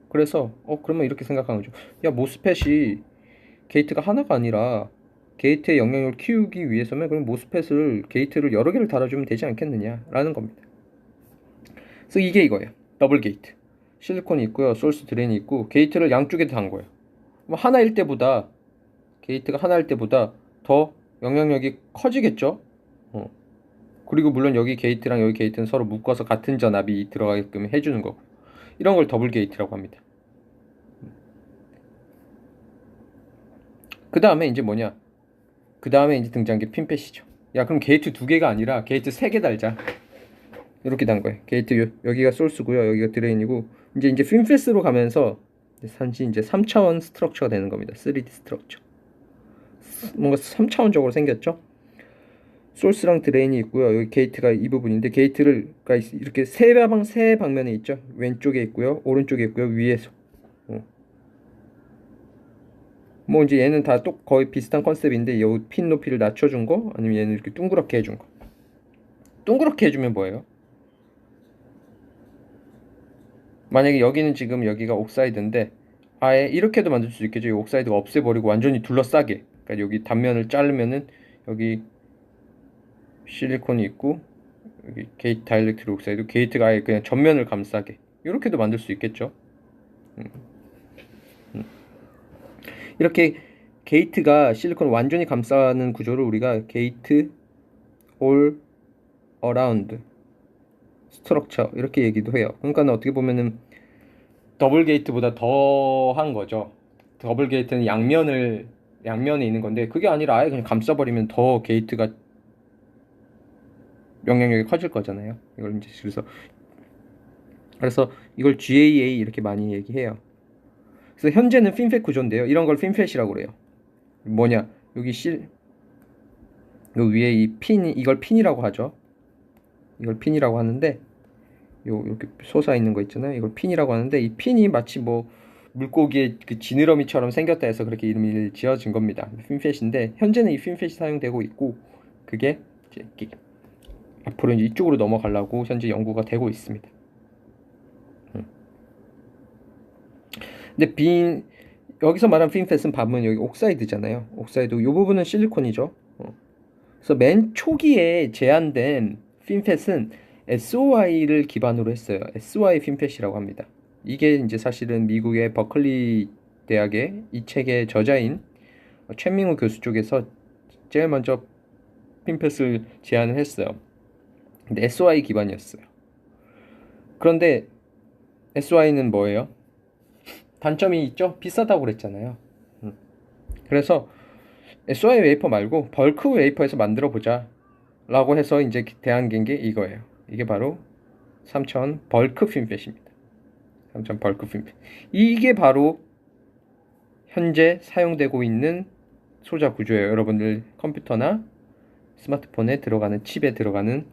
[SPEAKER 1] 그래서 그러면 이렇게 생각하는 거죠. 야, 모스펫이 게이트가 하나가 아니라 게이트의 영향력을 키우기 위해서면 그럼 모스펫을 게이트를 여러 개를 달아주면 되지 않겠느냐라는 겁니다. 그래서 이게 이거예요. 더블 게이트. 실리콘이 있고요. 소스 드레인이 있고 게이트를 양쪽에 단 거예요. 그럼 하나일 때보다 게이트가 하나일 때보다 더 영향력이 커지겠죠. 그리고 물론 여기 게이트랑 여기 게이트는 서로 묶어서 같은 전압이 들어가게끔 해주는 거고 이런 걸 더블 게이트라고 합니다. 그 다음에 이제 뭐냐? 그 다음에 이제 등장한 게 핀펫이죠. 야, 그럼 게이트 2개가 아니라 게이트 3개 달자. 이렇게 단 거예요. 게이트 여기가 소스고요. 여기가 드레인이고 이제 핀펫으로 가면서 산지 이제 3차원 스트럭처가 되는 겁니다. 3D 스트럭처. 뭔가 3차원적으로 생겼죠? 소스랑 드레인이 있고요. 여기 게이트가 이 부분인데 게이트를 이렇게 세 방면에 있죠. 왼쪽에 있고요. 오른쪽에 있고요. 위에서. 뭐 이제 얘는 다 또 거의 비슷한 컨셉인데 여기 핀 높이를 낮춰준 거 아니면 얘는 이렇게 둥그렇게 해준 거. 둥그렇게 해주면 뭐예요? 만약에 여기는 지금 여기가 옥사이드인데 아예 이렇게도 만들 수 있겠죠. 이 옥사이드가 없애버리고 완전히 둘러싸게. 그러니까 여기 단면을 자르면은 여기 실리콘이 있고 여기 게이트 다이렉트릭 옥사이드 게이트가 아예 그냥 전면을 감싸게 이렇게도 만들 수 있겠죠. 음. 이렇게 게이트가 실리콘을 완전히 감싸는 구조를 우리가 게이트 올 어라운드 스트럭처 이렇게 얘기도 해요. 그러니까 어떻게 보면은 더블 게이트보다 더 한 거죠. 더블 게이트는 양면에 있는 건데 그게 아니라 아예 그냥 감싸버리면 더 게이트가 영향력이 커질 거잖아요. 이걸 이제 그래서 이걸 GAA 이렇게 많이 얘기해요. 그래서 현재는 핀펫 구조인데요. 이런 걸 핀펫이라고 그래요. 뭐냐? 요 위에 이 핀이 이걸 핀이라고 하죠. 이걸 핀이라고 하는데 이렇게 솟아 있는 거 있잖아요. 이걸 핀이라고 하는데 이 핀이 마치 뭐 물고기의 그 지느러미처럼 생겼다 해서 그렇게 이름이 지어진 겁니다. 핀펫인데 현재는 이 핀펫이 사용되고 있고 그게 이제 앞으로 이제 이쪽으로 넘어가려고 현재 연구가 되고 있습니다. 근데 여기서 말한 핀펫은 보면 여기 옥사이드잖아요. 옥사이드 이 부분은 실리콘이죠. 그래서 맨 초기에 제안된 핀펫은 SOI를 기반으로 했어요. SOI 핀펫이라고 합니다. 이게 이제 사실은 미국의 버클리 대학의 이 책의 저자인 최민우 교수 쪽에서 제일 먼저 핀펫을 제안을 했어요. 근데 SOI 기반이었어요. 그런데 SOI는 뭐예요? 단점이 있죠? 비싸다고 그랬잖아요. 그래서 SOI 웨이퍼 말고 벌크 웨이퍼에서 만들어 보자 라고 해서 이제 대안된 게 이거예요. 이게 바로 3000 벌크 핀펫입니다. 3000 벌크 핀펫. 이게 바로 현재 사용되고 있는 소자 구조예요. 여러분들 컴퓨터나 스마트폰에 들어가는 칩에 들어가는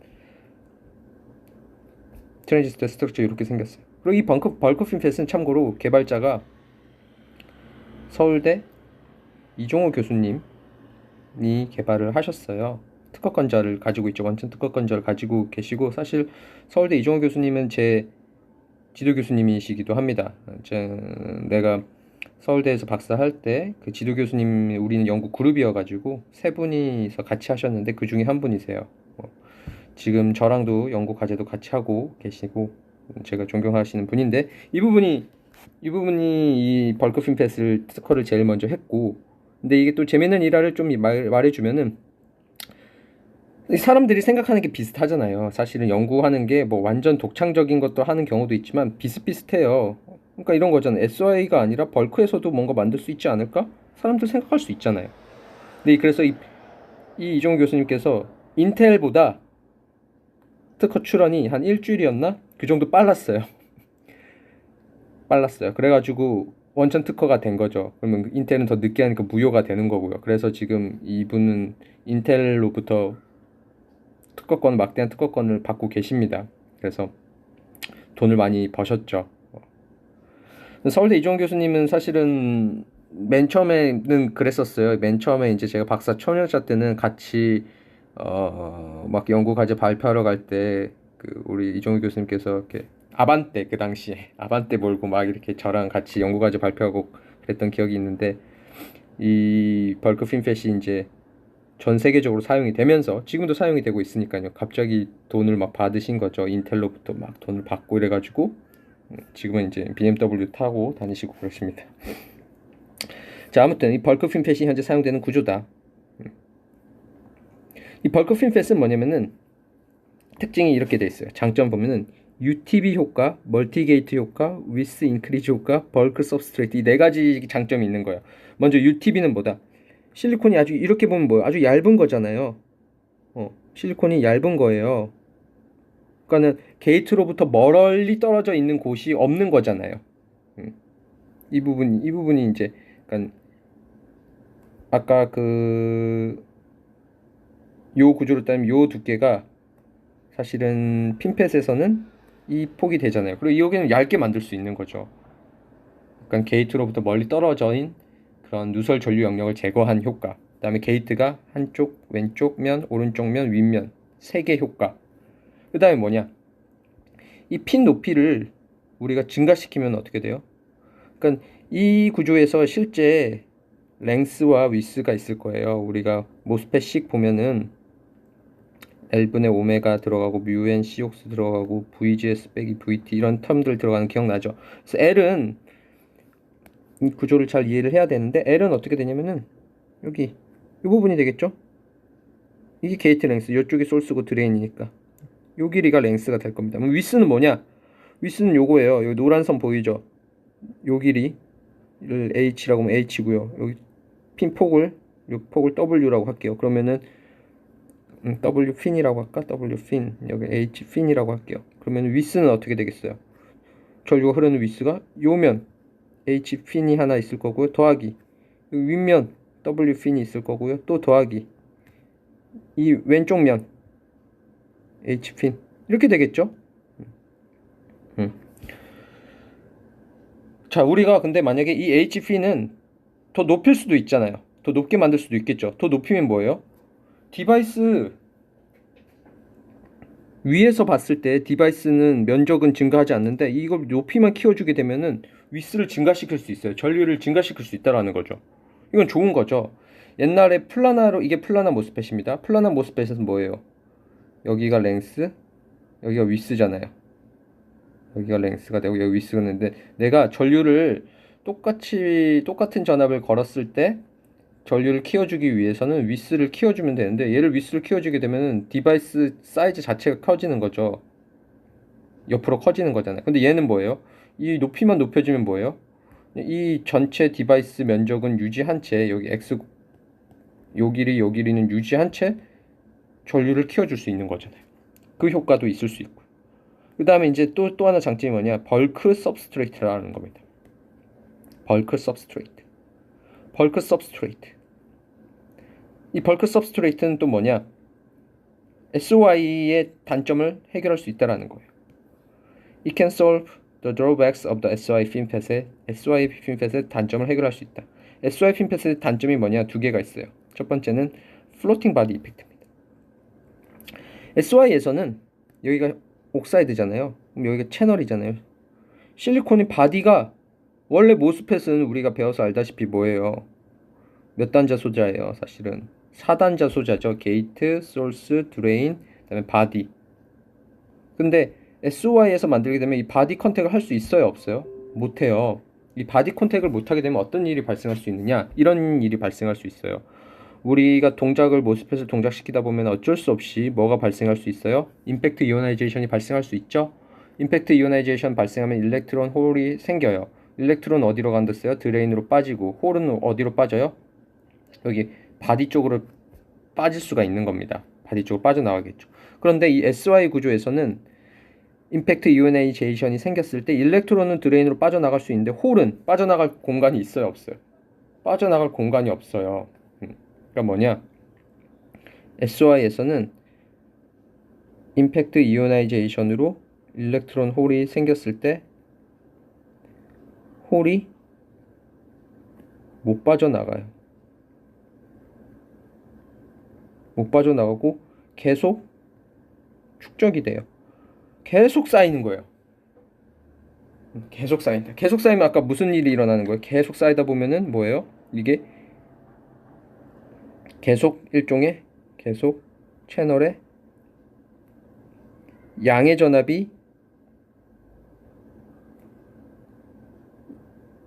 [SPEAKER 1] 트랜지스터 스트럭처 이렇게 생겼어요. 그리고 이 벌크 핀펫은 참고로 개발자가 서울대 이종호 교수님이 개발을 하셨어요. 특허권자를 가지고 있죠. 원천 특허권자를 가지고 계시고 사실 서울대 이종호 교수님은 제 지도 교수님이시기도 합니다. 내가 서울대에서 박사할 때 그 지도 교수님이 우리는 연구 그룹이어가지고 세 분이서 같이 하셨는데 그 중에 한 분이세요. 지금 저랑도 연구 과제도 같이 하고 계시고 제가 존경하시는 분인데 이 부분이 이 벌크 핀펫을 특허를 제일 먼저 했고 근데 이게 또 재밌는 일화를 좀 말해주면은 사람들이 생각하는 게 비슷하잖아요. 사실은 연구하는 게 뭐 완전 독창적인 것도 하는 경우도 있지만 비슷비슷해요. 그러니까 이런 거잖아요. SOI가 아니라 벌크에서도 뭔가 만들 수 있지 않을까? 사람들 생각할 수 있잖아요. 근데 그래서 이 이종 교수님께서 인텔보다 특허 출원이 한 일주일이었나? 그 정도 빨랐어요. 그래가지고 원천 특허가 된 거죠. 그러면 인텔은 더 늦게 하니까 무효가 되는 거고요. 그래서 지금 이분은 인텔로부터 막대한 특허권을 받고 계십니다. 그래서 돈을 많이 버셨죠. 서울대 이종호 교수님은 사실은 맨 처음에는 그랬었어요. 맨 처음에 이제 제가 박사 초년자 때는 같이 막 연구 과제 발표하러 갈 때 그 우리 이종우 교수님께서 이렇게 아반떼, 그 당시에 아반떼 몰고 막 이렇게 저랑 같이 연구 과제 발표하고 그랬던 기억이 있는데, 이 벌크 핀펫이 이제 전 세계적으로 사용이 되면서 지금도 사용이 되고 있으니까요. 갑자기 돈을 막 받으신 거죠. 인텔로부터 막 돈을 받고 이래가지고 지금은 이제 BMW 타고 다니시고 그러십니다. 자, 아무튼 이 벌크 핀펫이 현재 사용되는 구조다. 이 벌크 핀펫은 뭐냐면은 특징이 이렇게 돼 있어요. 장점 보면은 UTB 효과, 멀티게이트 효과, 위스 인크리즈 효과, 벌크 서브스트레이트, 이 네 가지 장점이 있는 거예요. 먼저 UTB는 뭐다? 실리콘이 아주, 이렇게 보면 뭐예요? 아주 얇은 거잖아요. 실리콘이 얇은 거예요. 그러니까는 게이트로부터 멀리 떨어져 있는 곳이 없는 거잖아요. 음. 이 부분이 이제, 그러니까 아까 요 구조로 따르면 요 두께가 사실은 핀펫에서는 이 폭이 되잖아요. 그리고 여기는 얇게 만들 수 있는 거죠. 그러니까 게이트로부터 멀리 떨어져인 그런 누설 전류 영역을 제거한 효과. 그다음에 게이트가 한쪽, 왼쪽 면, 오른쪽 면, 윗면 세 개 효과. 그다음에 뭐냐? 이 핀 높이를 우리가 증가시키면 어떻게 돼요? 그러니까 이 구조에서 실제 랭스와 위스가 있을 거예요. 우리가 모스펫식 보면은 L분의 오메가 들어가고 뮤N COX 들어가고 VGS 빼기 VT 이런 텀들 들어가는 기억나죠? 그래서 L은 이 구조를 잘 이해를 해야 되는데, L은 어떻게 되냐면은 여기 이 부분이 되겠죠? 이게 게이트 랭스, 이쪽이 소스고 드레인이니까 요 길이가 랭스가 될 겁니다. 그럼 위스는 뭐냐? 위스는 요거예요. 여기 노란 선 보이죠? 요 길이를 H라고 하면 H고요. 여기 핀 폭을, 요 폭을 W라고 할게요. 그러면은 W 핀이라고 할까? W 핀, 여기 H 핀이라고 할게요. 그러면 위스는 어떻게 되겠어요? 전류가 흐르는 위스가 요면 H 핀이 하나 있을 거고요. 더하기 윗면 W 핀이 있을 거고요. 또 더하기 이 왼쪽 면 H 핀, 이렇게 되겠죠? 음. 자, 우리가 근데 만약에 이 H 핀은 더 높일 수도 있잖아요. 더 높게 만들 수도 있겠죠. 더 높이면 뭐예요? 디바이스 위에서 봤을 때 디바이스는 면적은 증가하지 않는데, 이걸 높이만 키워주게 되면은 위스를 증가시킬 수 있어요. 전류를 증가시킬 수 있다라는 거죠. 이건 좋은 거죠. 옛날에 플라나로, 이게 플라나 모스펫입니다. 플라나 모스펫은 뭐예요? 여기가 랭스, 여기가 위스잖아요. 여기가 랭스가 되고 여기 위스가 되는데, 내가 전류를 똑같은 전압을 걸었을 때 전류를 키워주기 위해서는 위스를 키워주면 되는데, 얘를 위스를 키워주게 되면 디바이스 사이즈 자체가 커지는 거죠. 옆으로 커지는 거잖아요. 근데 얘는 뭐예요? 이 높이만 높여주면 뭐예요? 이 전체 디바이스 면적은 유지한 채, 여기 X 요 길이 요 길이는 유지한 채 전류를 키워줄 수 있는 거잖아요. 그 효과도 있을 수 있고. 그 다음에 이제 또 하나 장점이 뭐냐? 벌크 서브스트레이트라는 겁니다. 벌크 서브스트레이트. 벌크 서브스트레이트. 이 벌크 서브스트레이트는 또 뭐냐? SOI의 단점을 해결할 수 있다라는 거예요. It can solve the drawbacks of the SOI 핀펫의 단점을 해결할 수 있다. SOI 핀펫의 단점이 뭐냐? 두 개가 있어요. 첫 번째는 플로팅 바디 이펙트입니다. SOI에서는 여기가 옥사이드잖아요. 그럼 여기가 채널이잖아요. 실리콘의 바디가, 원래 모스펫은 우리가 배워서 알다시피 뭐예요? 몇 단자 소자예요, 사실은. 4단자 소자죠. 게이트, 소스, 드레인, 그다음에 바디. 근데 SOI에서 만들게 되면 이 바디 컨택을 할 수 있어요, 없어요? 못해요. 이 바디 컨택을 못하게 되면 어떤 일이 발생할 수 있느냐? 이런 일이 발생할 수 있어요. 우리가 동작을, 모스펫을 동작시키다 보면 어쩔 수 없이 뭐가 발생할 수 있어요? 임팩트 이오나이제이션이 발생할 수 있죠? 임팩트 이오나이제이션 발생하면 일렉트론 홀이 생겨요. 일렉트론 어디로 간댔어요? 드레인으로 빠지고, 홀은 어디로 빠져요? 여기 바디 쪽으로 빠질 수가 있는 겁니다. 바디 쪽으로 빠져나가겠죠. 그런데 이 SY 구조에서는 임팩트 이오나이제이션이 생겼을 때 일렉트론은 드레인으로 빠져나갈 수 있는데, 홀은 빠져나갈 공간이 있어요, 없어요? 빠져나갈 공간이 없어요. 그러니까 뭐냐? SOI에서는 임팩트 이오나이제이션으로 일렉트론 홀이 생겼을 때 홀이 못 빠져나가요. 못 빠져나가고 계속 축적이 돼요. 계속 쌓이는 거예요. 계속 쌓인다. 계속 쌓이면 아까 무슨 일이 일어나는 거예요? 계속 쌓이다 보면은 뭐예요? 이게 계속 일종의 계속 채널의 양의 전압이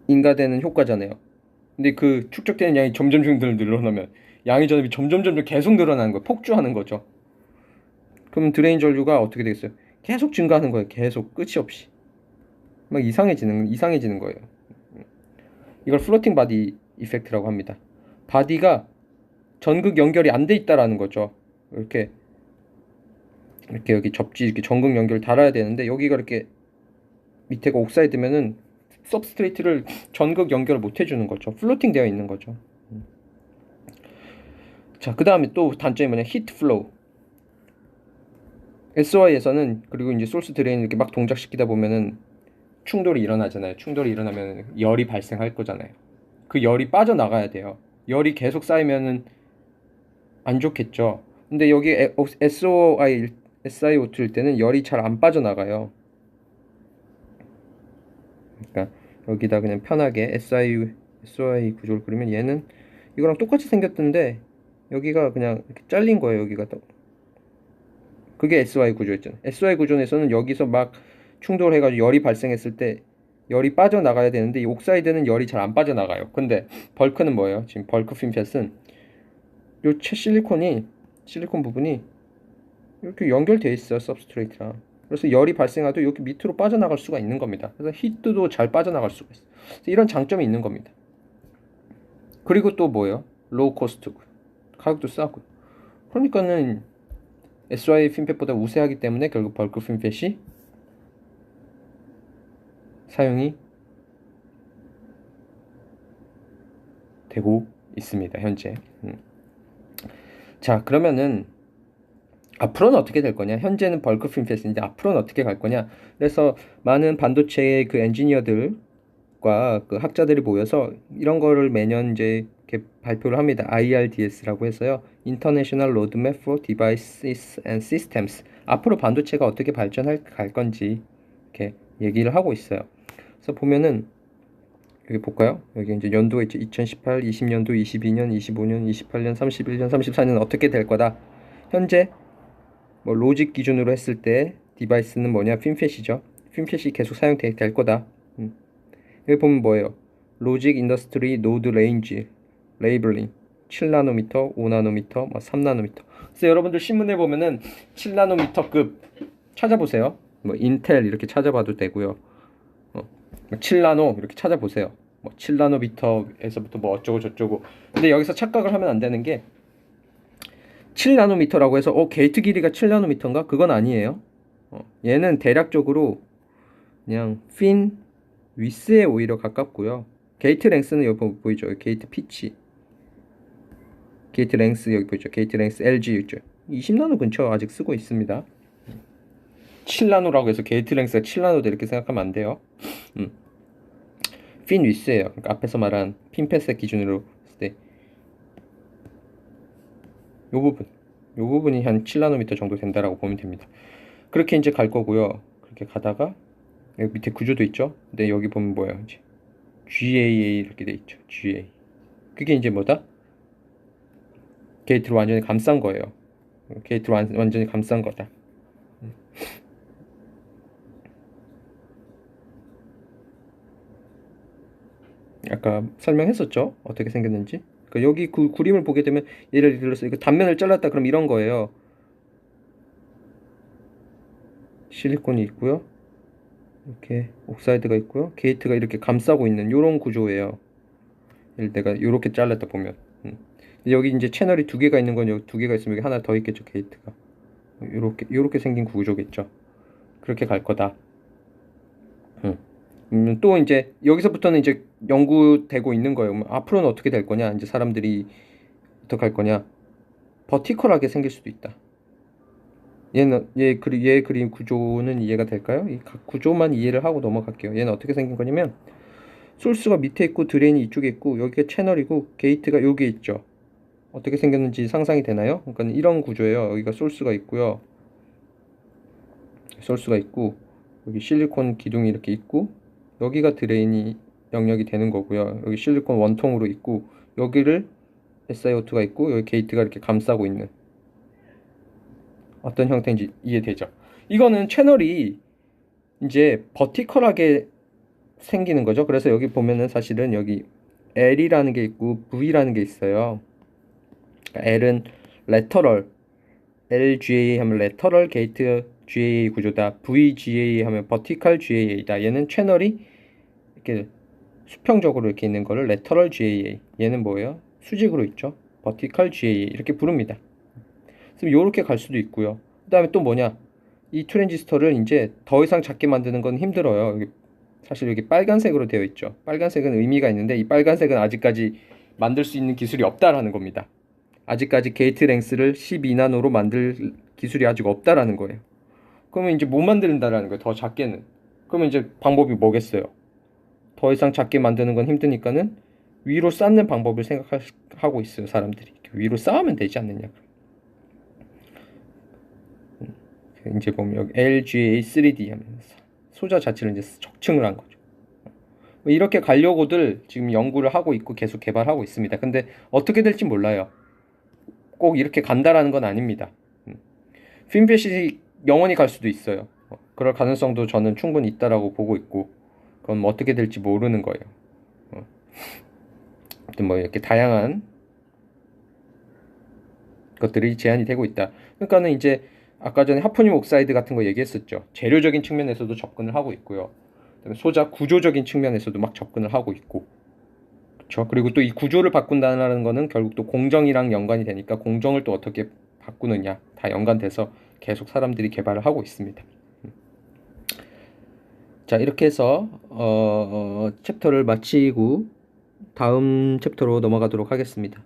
[SPEAKER 1] 인가되는 효과잖아요. 근데 그 축적되는 양이 점점 늘어나면 양의 전압이 점점 계속 늘어나는 거예요. 폭주하는 거죠. 그럼 드레인 전류가 어떻게 되겠어요? 계속 증가하는 거예요. 계속 끝이 없이 막 이상해지는 거예요. 이걸 플로팅 바디 이펙트라고 합니다. 바디가 전극 연결이 안 돼 있다라는 거죠. 이렇게 여기 접지 이렇게 전극 연결 달아야 되는데 여기가 이렇게 밑에가 옥사이드면은 서브스트레이트를 전극 연결을 못 해주는 거죠. 플로팅 되어 있는 거죠. 자, 그 다음에 또 단점이 뭐냐? 히트 플로우. SOI에서는 그리고 이제 소스 드레인 이렇게 막 동작시키다 보면은 충돌이 일어나잖아요. 충돌이 일어나면 열이 발생할 거잖아요. 그 열이 빠져나가야 돼요. 열이 계속 쌓이면은 안 좋겠죠. 근데 여기 SiO2일 때는 열이 잘 안 빠져나가요. 그러니까 여기다 그냥 편하게 SOI 구조를 그리면 얘는 이거랑 똑같이 생겼던데 여기가 그냥 이렇게 잘린 거예요. 여기가 또 그게 SOI 구조였잖아요. SOI 구조에서는 여기서 막 충돌해가지고 열이 발생했을 때 열이 빠져나가야 되는데 이 옥사이드는 열이 잘 안 빠져나가요. 근데 벌크는 뭐예요? 지금 벌크 핀펫은 요 실리콘 부분이 이렇게 연결돼 있어요. 서브스트레이트랑. 그래서 열이 발생해도 여기 밑으로 빠져나갈 수가 있는 겁니다. 그래서 히트도 잘 빠져나갈 수가 있어요. 이런 장점이 있는 겁니다. 그리고 또 뭐예요? 로우 코스트, 가격도 싸고. 그러니까는 SOI 핀펫보다 우세하기 때문에 결국 벌크 핀펫이 사용이 되고 있습니다. 현재. 자, 그러면은 앞으로는 어떻게 될 거냐? 현재는 벌크 핀펫인데 앞으로는 어떻게 갈 거냐? 그래서 많은 반도체의 그 엔지니어들과 그 학자들이 모여서 이런 거를 매년 이제 이렇게 발표를 합니다. IRDS라고 해서요. International Roadmap for Devices and Systems. 앞으로 반도체가 어떻게 갈 건지 이렇게 얘기를 하고 있어요. 그래서 보면은 여기 볼까요? 여기 이제 연도가 있죠. 2018, 20년도, 22년, 25년, 28년, 31년, 34년 어떻게 될 거다. 현재 뭐 로직 기준으로 했을 때 디바이스는 뭐냐? 핀펫이죠. 핀펫이 계속 사용될 거다. 여기 보면 뭐예요? 로직 인더스트리 노드 레인지 레이블링 7나노미터, 5나노미터, 3나노미터. 그래서 여러분들 신문에 보면은 7나노미터급 찾아보세요. 뭐 인텔 이렇게 찾아봐도 되고요. 7나노 이렇게 찾아보세요. 뭐 7나노미터에서부터 뭐 어쩌고 저쩌고. 근데 여기서 착각을 하면 안 되는 게 7나노미터라고 해서 게이트 길이가 7나노미터인가? 그건 아니에요. 얘는 대략적으로 그냥 핀 위스에 오히려 가깝고요. 게이트 랭스는 여기 보이죠? 게이트 피치. 게이트 랭스 여기 보이죠? 게이트 랭스 LG 있죠? 20나노 근처 아직 쓰고 있습니다. 7나노라고 해서 게이트 랭스가 7나노다 이렇게 생각하면 안 돼요. 핀 위스예요. 그러니까 앞에서 말한 핀펫의 기준으로 했을 때 요 부분이 한 7나노미터 정도 된다라고 보면 됩니다. 그렇게 이제 갈 거고요. 그렇게 가다가 여기 밑에 구조도 있죠. 근데 여기 보면 뭐예요? 이제 GAA 이렇게 돼 있죠. GA. 그게 이제 뭐다? 게이트를 완전히 감싼 거예요. 게이트를 완전히 감싼 거다. 아까 설명했었죠? 어떻게 생겼는지. 그러니까 여기 그림을 보게 되면 예를 들어서 이거 단면을 잘랐다 그럼 이런 거예요. 실리콘이 있고요. 이렇게 옥사이드가 있고요. 게이트가 이렇게 감싸고 있는 이런 구조예요. 예를 내가 이렇게 잘랐다 보면. 여기 이제 채널이 두 개가 있는 건 여기 두 개가 있으면 여기 하나 더 있겠죠. 게이트가. 요렇게 생긴 구조겠죠. 그렇게 갈 거다. 또 이제 여기서부터는 이제 연구되고 있는 거예요. 앞으로는 어떻게 될 거냐? 이제 사람들이 어떻게 할 거냐? 버티컬하게 생길 수도 있다. 얘 그림 구조는 이해가 될까요? 이 각 구조만 이해를 하고 넘어갈게요. 얘는 어떻게 생긴 거냐면 소스가 밑에 있고 드레인이 이쪽에 있고 여기가 채널이고 게이트가 여기에 있죠. 어떻게 생겼는지 상상이 되나요? 그러니까 이런 구조예요. 여기가 소스가 있고요. 소스가 있고 여기 실리콘 기둥이 이렇게 있고 여기가 드레인이 영역이 되는 거고요. 여기 실리콘 원통으로 있고 여기를 SiO2가 있고 여기 게이트가 이렇게 감싸고 있는 어떤 형태인지 이해되죠? 이거는 채널이 이제 버티컬하게 생기는 거죠. 그래서 여기 보면은 사실은 여기 L이라는 게 있고 V라는 게 있어요. 그러니까 L은 레터럴, LGA 하면 레터럴 게이트 GAA 구조다. VGA 하면 버티컬 GAA다. 얘는 채널이 이렇게 수평적으로 이렇게 있는 거를 레터럴 GAA. 얘는 뭐예요? 수직으로 있죠. 버티컬 GAA 이렇게 부릅니다. 그래서 이렇게 갈 수도 있고요. 그다음에 또 뭐냐? 이 트랜지스터를 이제 더 이상 작게 만드는 건 힘들어요. 여기 사실 여기 빨간색으로 되어 있죠. 빨간색은 의미가 있는데 이 빨간색은 아직까지 만들 수 있는 기술이 없다라는 겁니다. 아직까지 게이트 랭스를 12나노로 만들 기술이 아직 없다라는 거예요. 그러면 이제 못 만든다라는 거예요. 더 작게는. 그러면 이제 방법이 뭐겠어요? 더 이상 작게 만드는 건 힘드니까는 위로 쌓는 방법을 생각하고 있어요. 사람들이. 위로 쌓으면 되지 않느냐. 이제 보면 여기 LGA 3D 하면서 소자 자체를 이제 적층을 한 거죠. 뭐 이렇게 가려고들 지금 연구를 하고 있고 계속 개발하고 있습니다. 근데 어떻게 될지 몰라요. 꼭 이렇게 간다라는 건 아닙니다. 핀펫이 영원히 갈 수도 있어요. 그럴 가능성도 저는 충분히 있다라고 보고 있고 그건 뭐 어떻게 될지 모르는 거예요. 아무튼 뭐 이렇게 다양한 것들이 제한이 되고 있다. 그러니까는 이제 아까 전에 하프늄 옥사이드 같은 거 얘기했었죠. 재료적인 측면에서도 접근을 하고 있고요. 그다음에 소자 구조적인 측면에서도 막 접근을 하고 있고, 그렇죠. 그리고 또 이 구조를 바꾼다는 거는 결국 또 공정이랑 연관이 되니까 공정을 또 어떻게 바꾸느냐 다 연관돼서 계속 사람들이 개발을 하고 있습니다. 자, 이렇게 해서 챕터를 마치고 다음 챕터로 넘어가도록 하겠습니다.